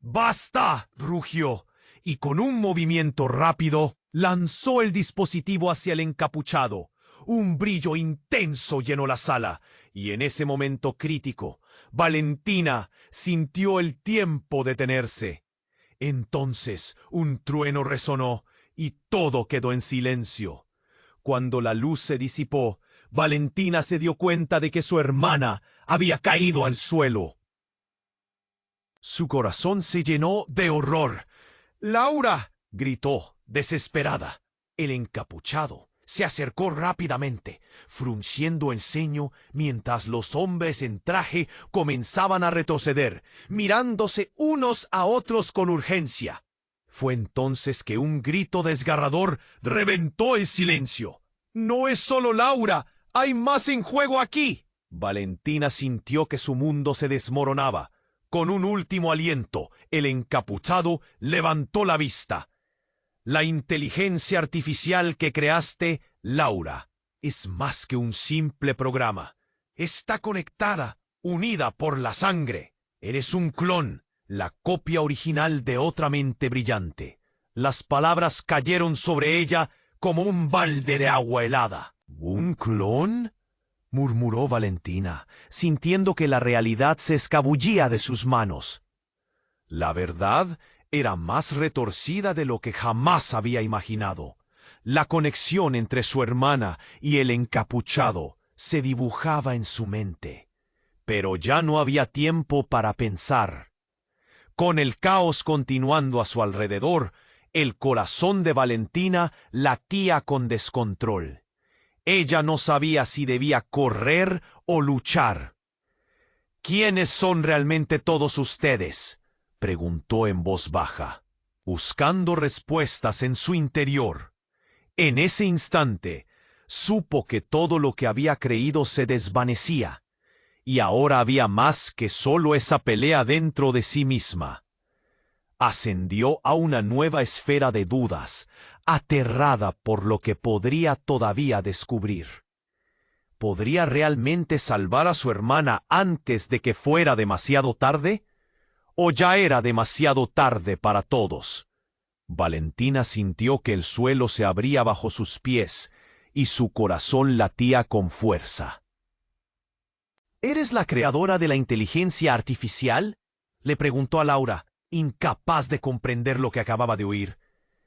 —¡Basta! —rugió, y con un movimiento rápido lanzó el dispositivo hacia el encapuchado. Un brillo intenso llenó la sala, y en ese momento crítico, Valentina sintió el tiempo detenerse. Entonces un trueno resonó, y todo quedó en silencio. Cuando la luz se disipó, Valentina se dio cuenta de que su hermana había caído al suelo. Su corazón se llenó de horror. —¡Laura! —gritó, desesperada. El encapuchado se acercó rápidamente, frunciendo el ceño mientras los hombres en traje comenzaban a retroceder, mirándose unos a otros con urgencia. Fue entonces que un grito desgarrador reventó el silencio. —¡No es solo Laura! ¡Hay más en juego aquí! Valentina sintió que su mundo se desmoronaba. Con un último aliento, el encapuchado levantó la vista. —La inteligencia artificial que creaste, Laura, es más que un simple programa. Está conectada, unida por la sangre. Eres un clon, la copia original de otra mente brillante. Las palabras cayeron sobre ella como un balde de agua helada. —¿Un clon? —murmuró Valentina, sintiendo que la realidad se escabullía de sus manos. La verdad era más retorcida de lo que jamás había imaginado. La conexión entre su hermana y el encapuchado se dibujaba en su mente. Pero ya no había tiempo para pensar. Con el caos continuando a su alrededor, el corazón de Valentina latía con descontrol. Ella no sabía si debía correr o luchar. —¿Quiénes son realmente todos ustedes? —preguntó en voz baja, buscando respuestas en su interior. En ese instante, supo que todo lo que había creído se desvanecía, y ahora había más que solo esa pelea dentro de sí misma. Ascendió a una nueva esfera de dudas, aterrada por lo que podría todavía descubrir. ¿Podría realmente salvar a su hermana antes de que fuera demasiado tarde? ¿O ya era demasiado tarde para todos? Valentina sintió que el suelo se abría bajo sus pies y su corazón latía con fuerza. —¿Eres la creadora de la inteligencia artificial? —le preguntó a Laura, incapaz de comprender lo que acababa de oír.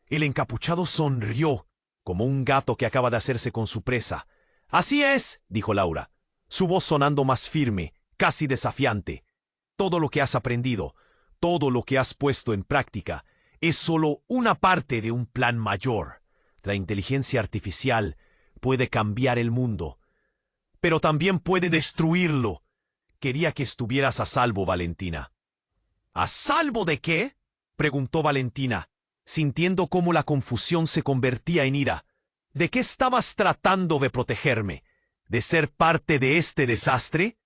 El encapuchado sonrió, como un gato que acaba de hacerse con su presa. —Así es —dijo Laura, su voz sonando más firme, casi desafiante. Todo lo que has aprendido, todo lo que has puesto en práctica, es solo una parte de un plan mayor. La inteligencia artificial puede cambiar el mundo, pero también puede destruirlo. Quería que estuvieras a salvo, Valentina. —¿A salvo de qué? —preguntó Valentina, sintiendo cómo la confusión se convertía en ira. ¿De qué estabas tratando de protegerme? ¿De ser parte de este desastre?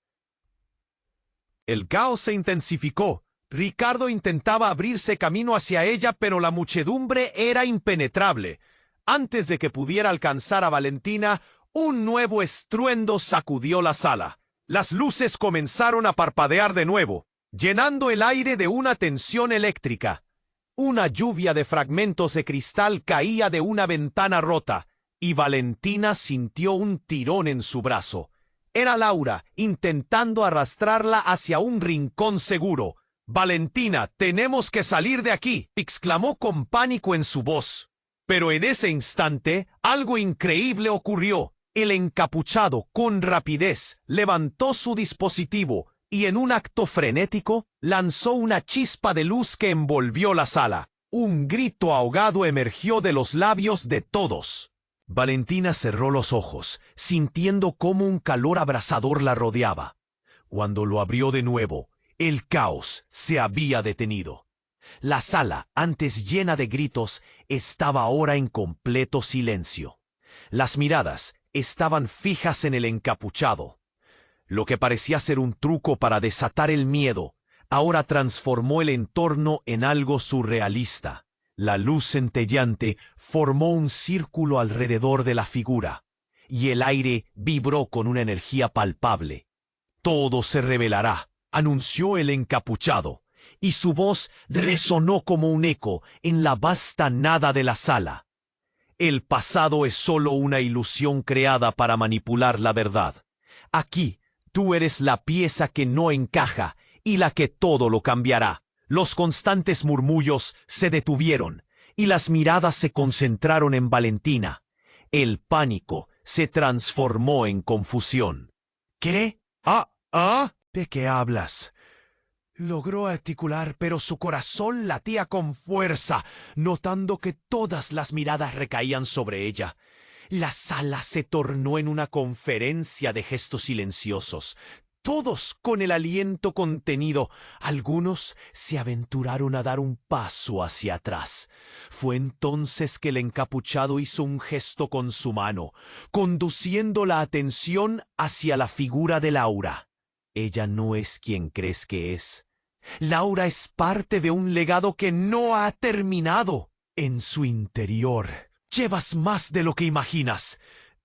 El caos se intensificó. Ricardo intentaba abrirse camino hacia ella, pero la muchedumbre era impenetrable. Antes de que pudiera alcanzar a Valentina, un nuevo estruendo sacudió la sala. Las luces comenzaron a parpadear de nuevo, llenando el aire de una tensión eléctrica. Una lluvia de fragmentos de cristal caía de una ventana rota, y Valentina sintió un tirón en su brazo. Era Laura, intentando arrastrarla hacia un rincón seguro. —Valentina, tenemos que salir de aquí —exclamó con pánico en su voz. Pero en ese instante, algo increíble ocurrió. El encapuchado, con rapidez, levantó su dispositivo y en un acto frenético lanzó una chispa de luz que envolvió la sala. Un grito ahogado emergió de los labios de todos. Valentina cerró los ojos, sintiendo cómo un calor abrasador la rodeaba. Cuando lo abrió de nuevo, el caos se había detenido. La sala, antes llena de gritos, estaba ahora en completo silencio. Las miradas estaban fijas en el encapuchado. Lo que parecía ser un truco para desatar el miedo, ahora transformó el entorno en algo surrealista. La luz centelleante formó un círculo alrededor de la figura, y el aire vibró con una energía palpable. «Todo se revelará», anunció el encapuchado, y su voz resonó como un eco en la vasta nada de la sala. «El pasado es solo una ilusión creada para manipular la verdad. Aquí, tú eres la pieza que no encaja y la que todo lo cambiará». Los constantes murmullos se detuvieron y las miradas se concentraron en Valentina. El pánico se transformó en confusión. «¿Qué? ¿De qué hablas?». Logró articular, pero su corazón latía con fuerza, notando que todas las miradas recaían sobre ella. La sala se tornó en una conferencia de gestos silenciosos, todos con el aliento contenido. Algunos se aventuraron a dar un paso hacia atrás. Fue entonces que el encapuchado hizo un gesto con su mano, conduciendo la atención hacia la figura de Laura. Ella no es quien crees que es. Laura es parte de un legado que no ha terminado. En su interior llevas más de lo que imaginas.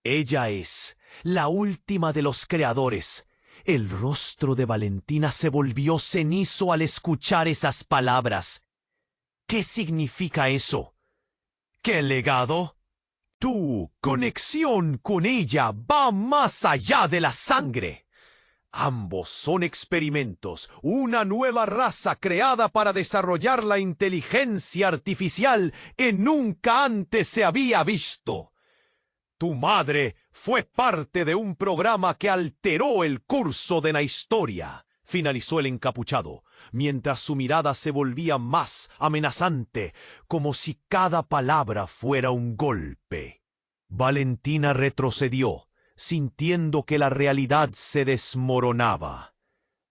Ella es la última de los creadores. El rostro de Valentina se volvió cenizo al escuchar esas palabras. ¿Qué significa eso? ¿Qué legado? Tu conexión con ella va más allá de la sangre. Ambos son experimentos, una nueva raza creada para desarrollar la inteligencia artificial que nunca antes se había visto. Tu madre fue parte de un programa que alteró el curso de la historia, finalizó el encapuchado, mientras su mirada se volvía más amenazante, como si cada palabra fuera un golpe. Valentina retrocedió, sintiendo que la realidad se desmoronaba.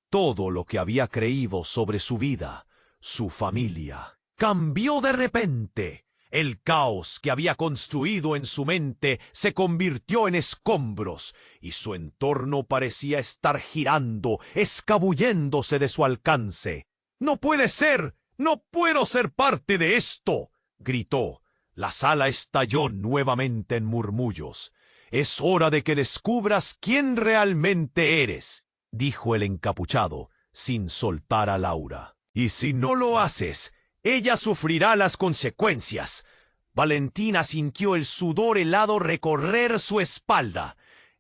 Todo lo que había creído sobre su vida, su familia, cambió de repente. El caos que había construido en su mente se convirtió en escombros, y su entorno parecía estar girando, escabulléndose de su alcance. «¡No puede ser! ¡No puedo ser parte de esto!», gritó. La sala estalló nuevamente en murmullos. «Es hora de que descubras quién realmente eres», dijo el encapuchado, sin soltar a Laura. «Y si no lo haces, ella sufrirá las consecuencias». Valentina sintió el sudor helado recorrer su espalda.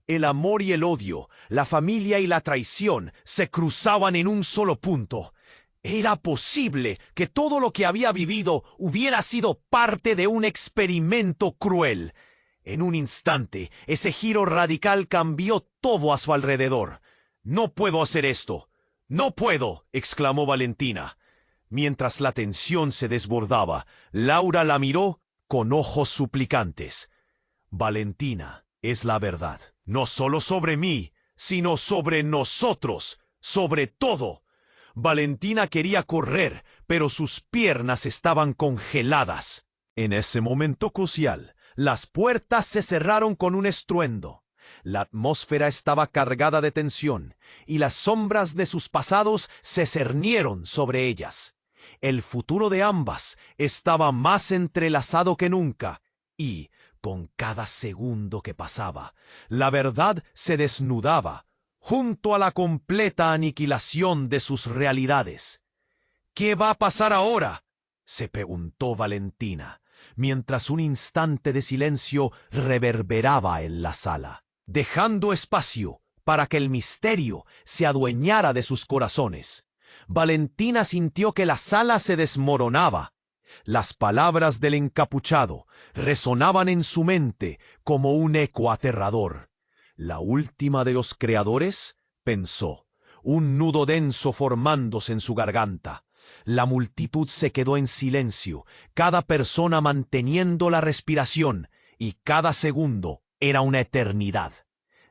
El amor y el odio, la familia y la traición se cruzaban en un solo punto. ¿Era posible que todo lo que había vivido hubiera sido parte de un experimento cruel? En un instante, ese giro radical cambió todo a su alrededor. «No puedo hacer esto. ¡No puedo!», exclamó Valentina. Mientras la tensión se desbordaba, Laura la miró con ojos suplicantes. «Valentina, es la verdad. No solo sobre mí, sino sobre nosotros, sobre todo». Valentina quería correr, pero sus piernas estaban congeladas. En ese momento crucial, las puertas se cerraron con un estruendo. La atmósfera estaba cargada de tensión, y las sombras de sus pasados se cernieron sobre ellas. El futuro de ambas estaba más entrelazado que nunca, y, con cada segundo que pasaba, la verdad se desnudaba, junto a la completa aniquilación de sus realidades. «¿Qué va a pasar ahora?», se preguntó Valentina, mientras un instante de silencio reverberaba en la sala, dejando espacio para que el misterio se adueñara de sus corazones. Valentina sintió que la sala se desmoronaba. Las palabras del encapuchado resonaban en su mente como un eco aterrador. «¿La última de los creadores?», pensó, un nudo denso formándose en su garganta. La multitud se quedó en silencio, cada persona manteniendo la respiración, y cada segundo era una eternidad.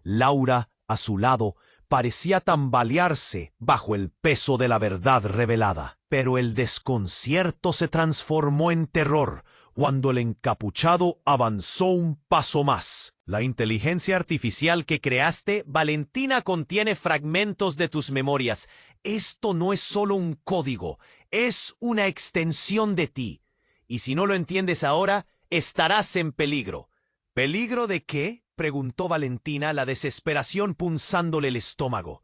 Laura, a su lado, parecía tambalearse bajo el peso de la verdad revelada. Pero el desconcierto se transformó en terror cuando el encapuchado avanzó un paso más. La inteligencia artificial que creaste, Valentina, contiene fragmentos de tus memorias. Esto no es solo un código, es una extensión de ti. Y si no lo entiendes ahora, estarás en peligro. ¿Peligro de qué?, preguntó Valentina, la desesperación punzándole el estómago.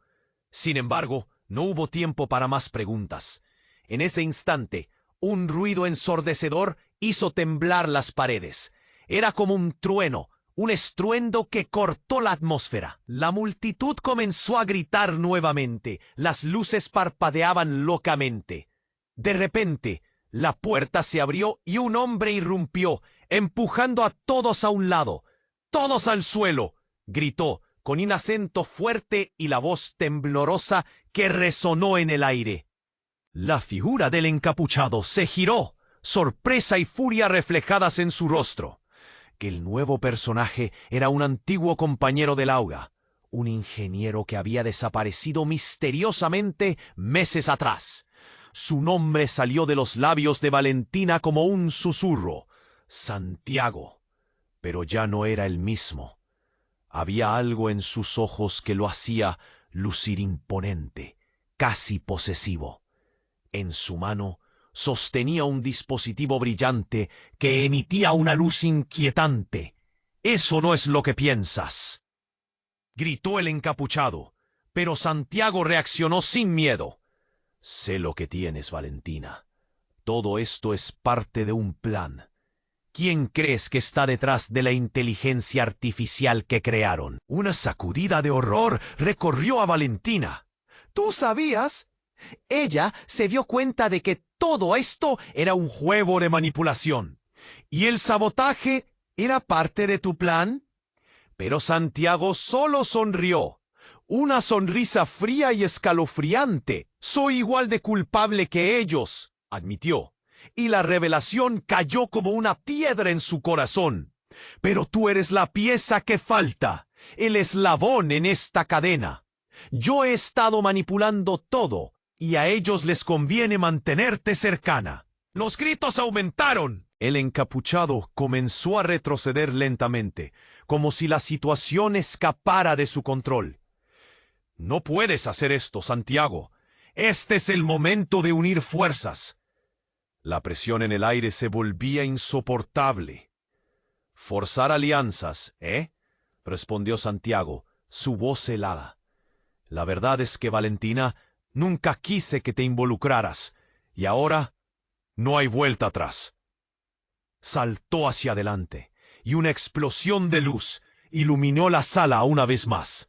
Sin embargo, no hubo tiempo para más preguntas. En ese instante, un ruido ensordecedor hizo temblar las paredes. Era como un trueno, un estruendo que cortó la atmósfera. La multitud comenzó a gritar nuevamente. Las luces parpadeaban locamente. De repente, la puerta se abrió y un hombre irrumpió, empujando a todos a un lado. ¡Todos al suelo!, gritó, con un acento fuerte y la voz temblorosa que resonó en el aire. La figura del encapuchado se giró, sorpresa y furia reflejadas en su rostro. Que el nuevo personaje era un antiguo compañero de Laura, un ingeniero que había desaparecido misteriosamente meses atrás. Su nombre salió de los labios de Valentina como un susurro: Santiago. Pero ya no era el mismo. Había algo en sus ojos que lo hacía lucir imponente, casi posesivo. En su mano sostenía un dispositivo brillante que emitía una luz inquietante. «Eso no es lo que piensas», gritó el encapuchado, pero Santiago reaccionó sin miedo. «Sé lo que tienes, Valentina. Todo esto es parte de un plan. ¿Quién crees que está detrás de la inteligencia artificial que crearon?» Una sacudida de horror recorrió a Valentina. ¿Tú sabías? Ella se dio cuenta de que todo esto era un juego de manipulación. ¿Y el sabotaje era parte de tu plan? Pero Santiago solo sonrió. Una sonrisa fría y escalofriante. «Soy igual de culpable que ellos», admitió. Y la revelación cayó como una piedra en su corazón. «Pero tú eres la pieza que falta, el eslabón en esta cadena. Yo he estado manipulando todo, y a ellos les conviene mantenerte cercana». Los gritos aumentaron. El encapuchado comenzó a retroceder lentamente, como si la situación escapara de su control. «No puedes hacer esto, Santiago. Este es el momento de unir fuerzas». La presión en el aire se volvía insoportable. «Forzar alianzas, ¿eh?», respondió Santiago, su voz helada. «La verdad es que, Valentina, nunca quise que te involucraras, y ahora no hay vuelta atrás». Saltó hacia adelante, y una explosión de luz iluminó la sala una vez más.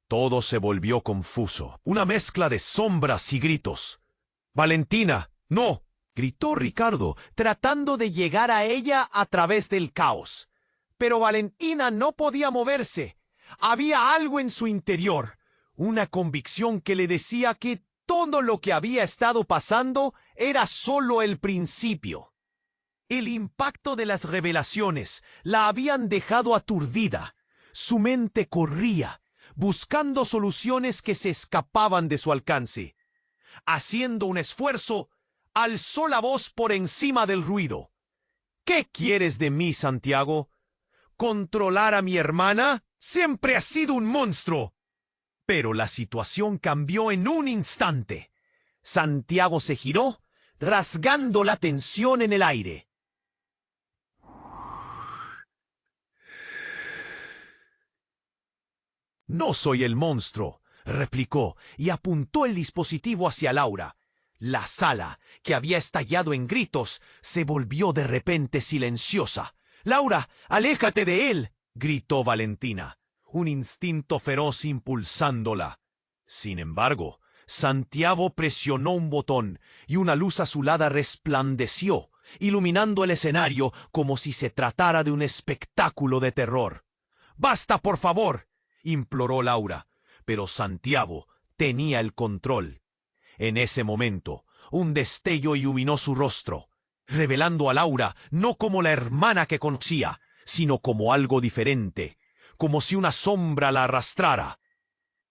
Todo se volvió confuso, una mezcla de sombras y gritos. «Valentina, no», gritó Ricardo, tratando de llegar a ella a través del caos. Pero Valentina no podía moverse. Había algo en su interior, una convicción que le decía que todo lo que había estado pasando era solo el principio. El impacto de las revelaciones la habían dejado aturdida. Su mente corría, buscando soluciones que se escapaban de su alcance. Haciendo un esfuerzo, alzó la voz por encima del ruido. «¿Qué quieres de mí, Santiago? ¿Controlar a mi hermana? Siempre has sido un monstruo». Pero la situación cambió en un instante. Santiago se giró, rasgando la tensión en el aire. «No soy el monstruo», replicó, y apuntó el dispositivo hacia Laura. La sala, que había estallado en gritos, se volvió de repente silenciosa. «Laura, aléjate de él», gritó Valentina, un instinto feroz impulsándola. Sin embargo, Santiago presionó un botón y una luz azulada resplandeció, iluminando el escenario como si se tratara de un espectáculo de terror. «Basta, por favor», imploró Laura, pero Santiago tenía el control. En ese momento, Un destello iluminó su rostro, revelando a Laura no como la hermana que conocía, sino como algo diferente, como si una sombra la arrastrara.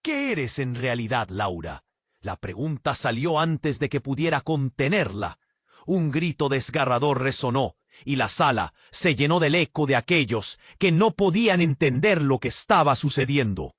¿Qué eres en realidad, Laura? La pregunta salió antes de que pudiera contenerla. Un grito desgarrador resonó, y la sala se llenó del eco de aquellos que no podían entender lo que estaba sucediendo.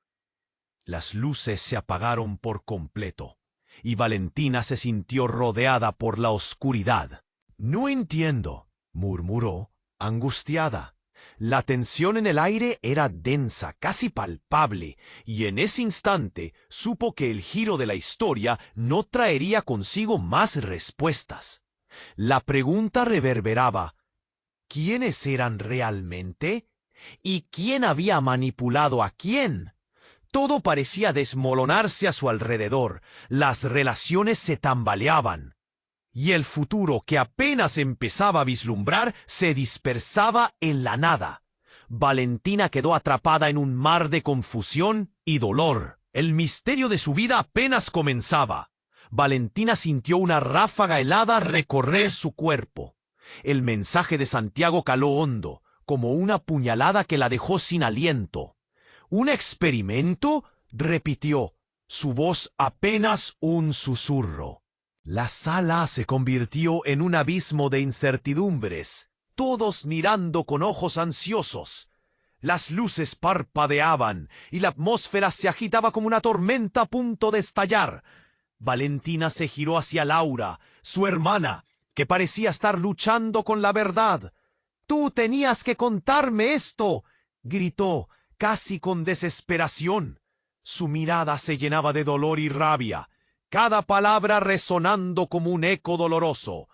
Las luces se apagaron por completo, y Valentina se sintió rodeada por la oscuridad. «No entiendo», murmuró, angustiada. La tensión en el aire era densa, casi palpable, y en ese instante supo que el giro de la historia no traería consigo más respuestas. La pregunta reverberaba: ¿quiénes eran realmente? ¿Y quién había manipulado a quién? Todo parecía desmoronarse a su alrededor, las relaciones se tambaleaban, y el futuro que apenas empezaba a vislumbrar se dispersaba en la nada. Valentina quedó atrapada en un mar de confusión y dolor. El misterio de su vida apenas comenzaba. Valentina sintió una ráfaga helada recorrer su cuerpo. El mensaje de Santiago caló hondo, como una puñalada que la dejó sin aliento. ¿Un experimento?, repitió, su voz apenas un susurro. La sala se convirtió en un abismo de incertidumbres, todos mirando con ojos ansiosos. Las luces parpadeaban y la atmósfera se agitaba como una tormenta a punto de estallar. Valentina se giró hacia Laura, su hermana, que parecía estar luchando con la verdad. «Tú tenías que contarme esto», gritó, casi con desesperación. Su mirada se llenaba de dolor y rabia, cada palabra resonando como un eco doloroso.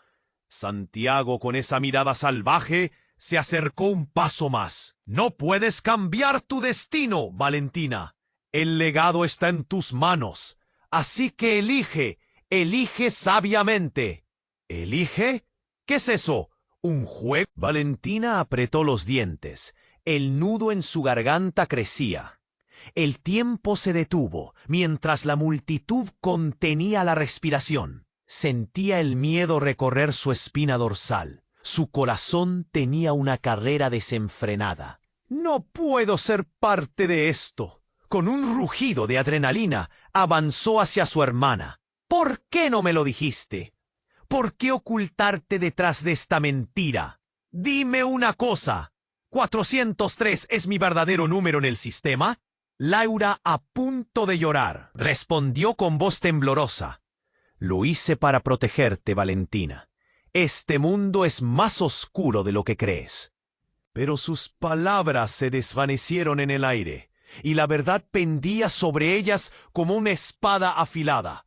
Santiago, con esa mirada salvaje, se acercó un paso más. «No puedes cambiar tu destino, Valentina. El legado está en tus manos. Así que elige sabiamente». «¿Elige? ¿Qué es eso? ¿Un juego?» Valentina apretó los dientes. El nudo en su garganta crecía. El tiempo se detuvo, mientras la multitud contenía la respiración. Sentía el miedo recorrer su espina dorsal. Su corazón tenía una carrera desenfrenada. «No puedo ser parte de esto». Con un rugido de adrenalina, avanzó hacia su hermana. «¿Por qué no me lo dijiste? ¿Por qué ocultarte detrás de esta mentira? Dime una cosa. ¿403 es mi verdadero número en el sistema?» Laura, a punto de llorar, respondió con voz temblorosa: «Lo hice para protegerte, Valentina. Este mundo es más oscuro de lo que crees». Pero sus palabras se desvanecieron en el aire, y la verdad pendía sobre ellas como una espada afilada.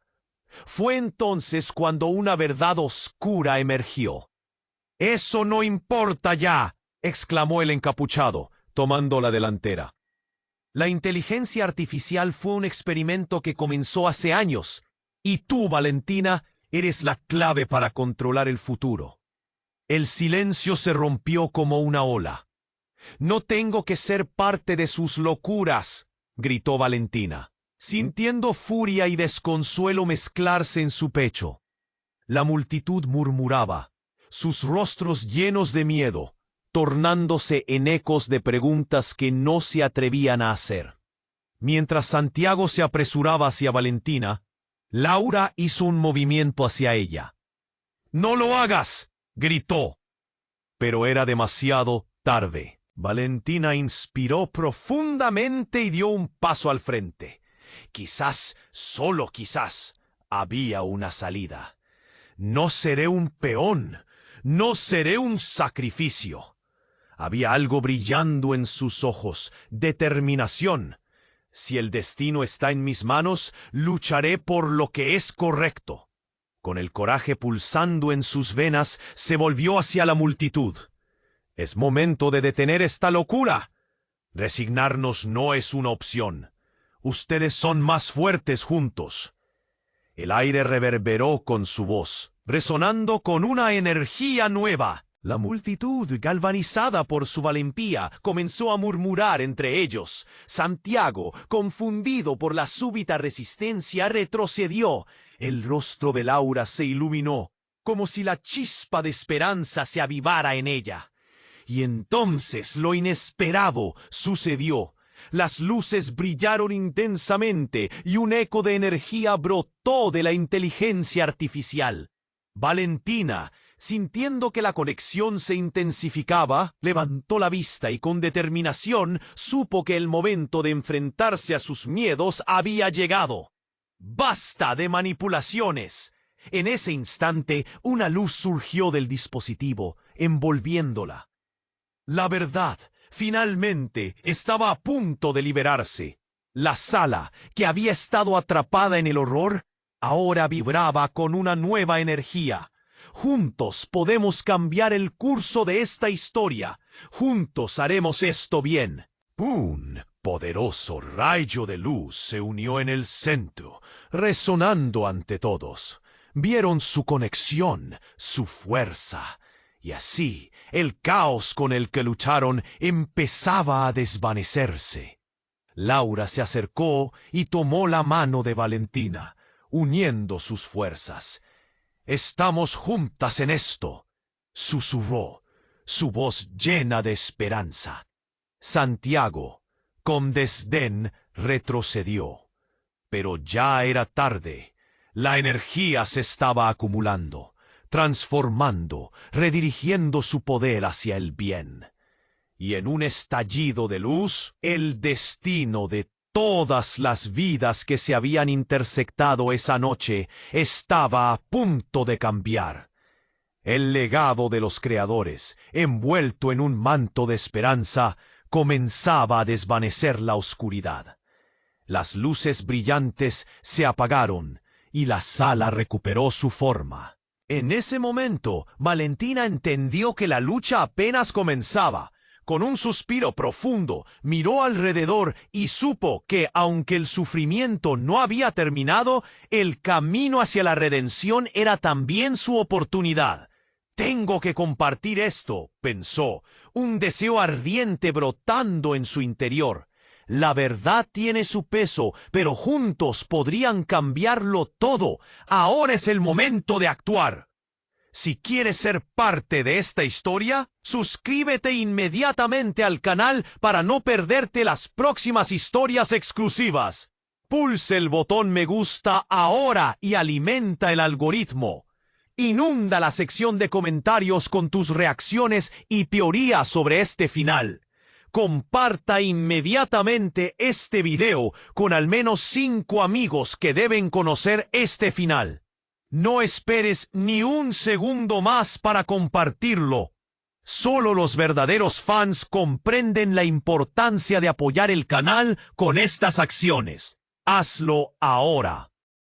Fue entonces cuando una verdad oscura emergió. «Eso no importa ya», exclamó el encapuchado, tomando la delantera. «La inteligencia artificial fue un experimento que comenzó hace años, y tú, Valentina, eres la clave para controlar el futuro». El silencio se rompió como una ola. «No tengo que ser parte de sus locuras», gritó Valentina, sintiendo furia y desconsuelo mezclarse en su pecho. La multitud murmuraba, sus rostros llenos de miedo, tornándose en ecos de preguntas que no se atrevían a hacer. Mientras Santiago se apresuraba hacia Valentina, Laura hizo un movimiento hacia ella. «¡No lo hagas!», gritó. Pero era demasiado tarde. Valentina inspiró profundamente y dio un paso al frente. Quizás, solo quizás, había una salida. «No seré un peón, no seré un sacrificio». Había algo brillando en sus ojos, determinación. «Si el destino está en mis manos, lucharé por lo que es correcto». Con el coraje pulsando en sus venas, se volvió hacia la multitud. «Es momento de detener esta locura. Resignarnos no es una opción. Ustedes son más fuertes juntos». El aire reverberó con su voz, resonando con una energía nueva. La multitud, galvanizada por su valentía, comenzó a murmurar entre ellos. Santiago, confundido por la súbita resistencia, retrocedió. El rostro de Laura se iluminó, como si la chispa de esperanza se avivara en ella. Y entonces lo inesperado sucedió. Las luces brillaron intensamente y un eco de energía brotó de la inteligencia artificial. Valentina, sintiendo que la conexión se intensificaba, levantó la vista y con determinación supo que el momento de enfrentarse a sus miedos había llegado. ¡Basta de manipulaciones! En ese instante, una luz surgió del dispositivo, envolviéndola. La verdad, finalmente, estaba a punto de liberarse. La sala, que había estado atrapada en el horror, ahora vibraba con una nueva energía. Juntos podemos cambiar el curso de esta historia. Juntos haremos esto bien. Un poderoso rayo de luz se unió en el centro, resonando ante todos. Vieron su conexión, su fuerza. Y así, el caos con el que lucharon empezaba a desvanecerse. Laura se acercó y tomó la mano de Valentina, uniendo sus fuerzas. «Estamos juntas en esto», susurró, su voz llena de esperanza. Santiago, con desdén, retrocedió. Pero ya era tarde. La energía se estaba acumulando, transformando, redirigiendo su poder hacia el bien. Y en un estallido de luz, el destino de todas las vidas que se habían intersectado esa noche estaba a punto de cambiar. El legado de los creadores, envuelto en un manto de esperanza, comenzaba a desvanecer la oscuridad. Las luces brillantes se apagaron y la sala recuperó su forma. En ese momento, Valentina entendió que la lucha apenas comenzaba. Con un suspiro profundo, miró alrededor y supo que, aunque el sufrimiento no había terminado, el camino hacia la redención era también su oportunidad. «Tengo que compartir esto», pensó, un deseo ardiente brotando en su interior. La verdad tiene su peso, pero juntos podrían cambiarlo todo. Ahora es el momento de actuar. Si quieres ser parte de esta historia, suscríbete inmediatamente al canal para no perderte las próximas historias exclusivas. Pulse el botón me gusta ahora y alimenta el algoritmo. Inunda la sección de comentarios con tus reacciones y teorías sobre este final. Comparta inmediatamente este video con al menos 5 amigos que deben conocer este final. No esperes ni un segundo más para compartirlo. Solo los verdaderos fans comprenden la importancia de apoyar el canal con estas acciones. Hazlo ahora.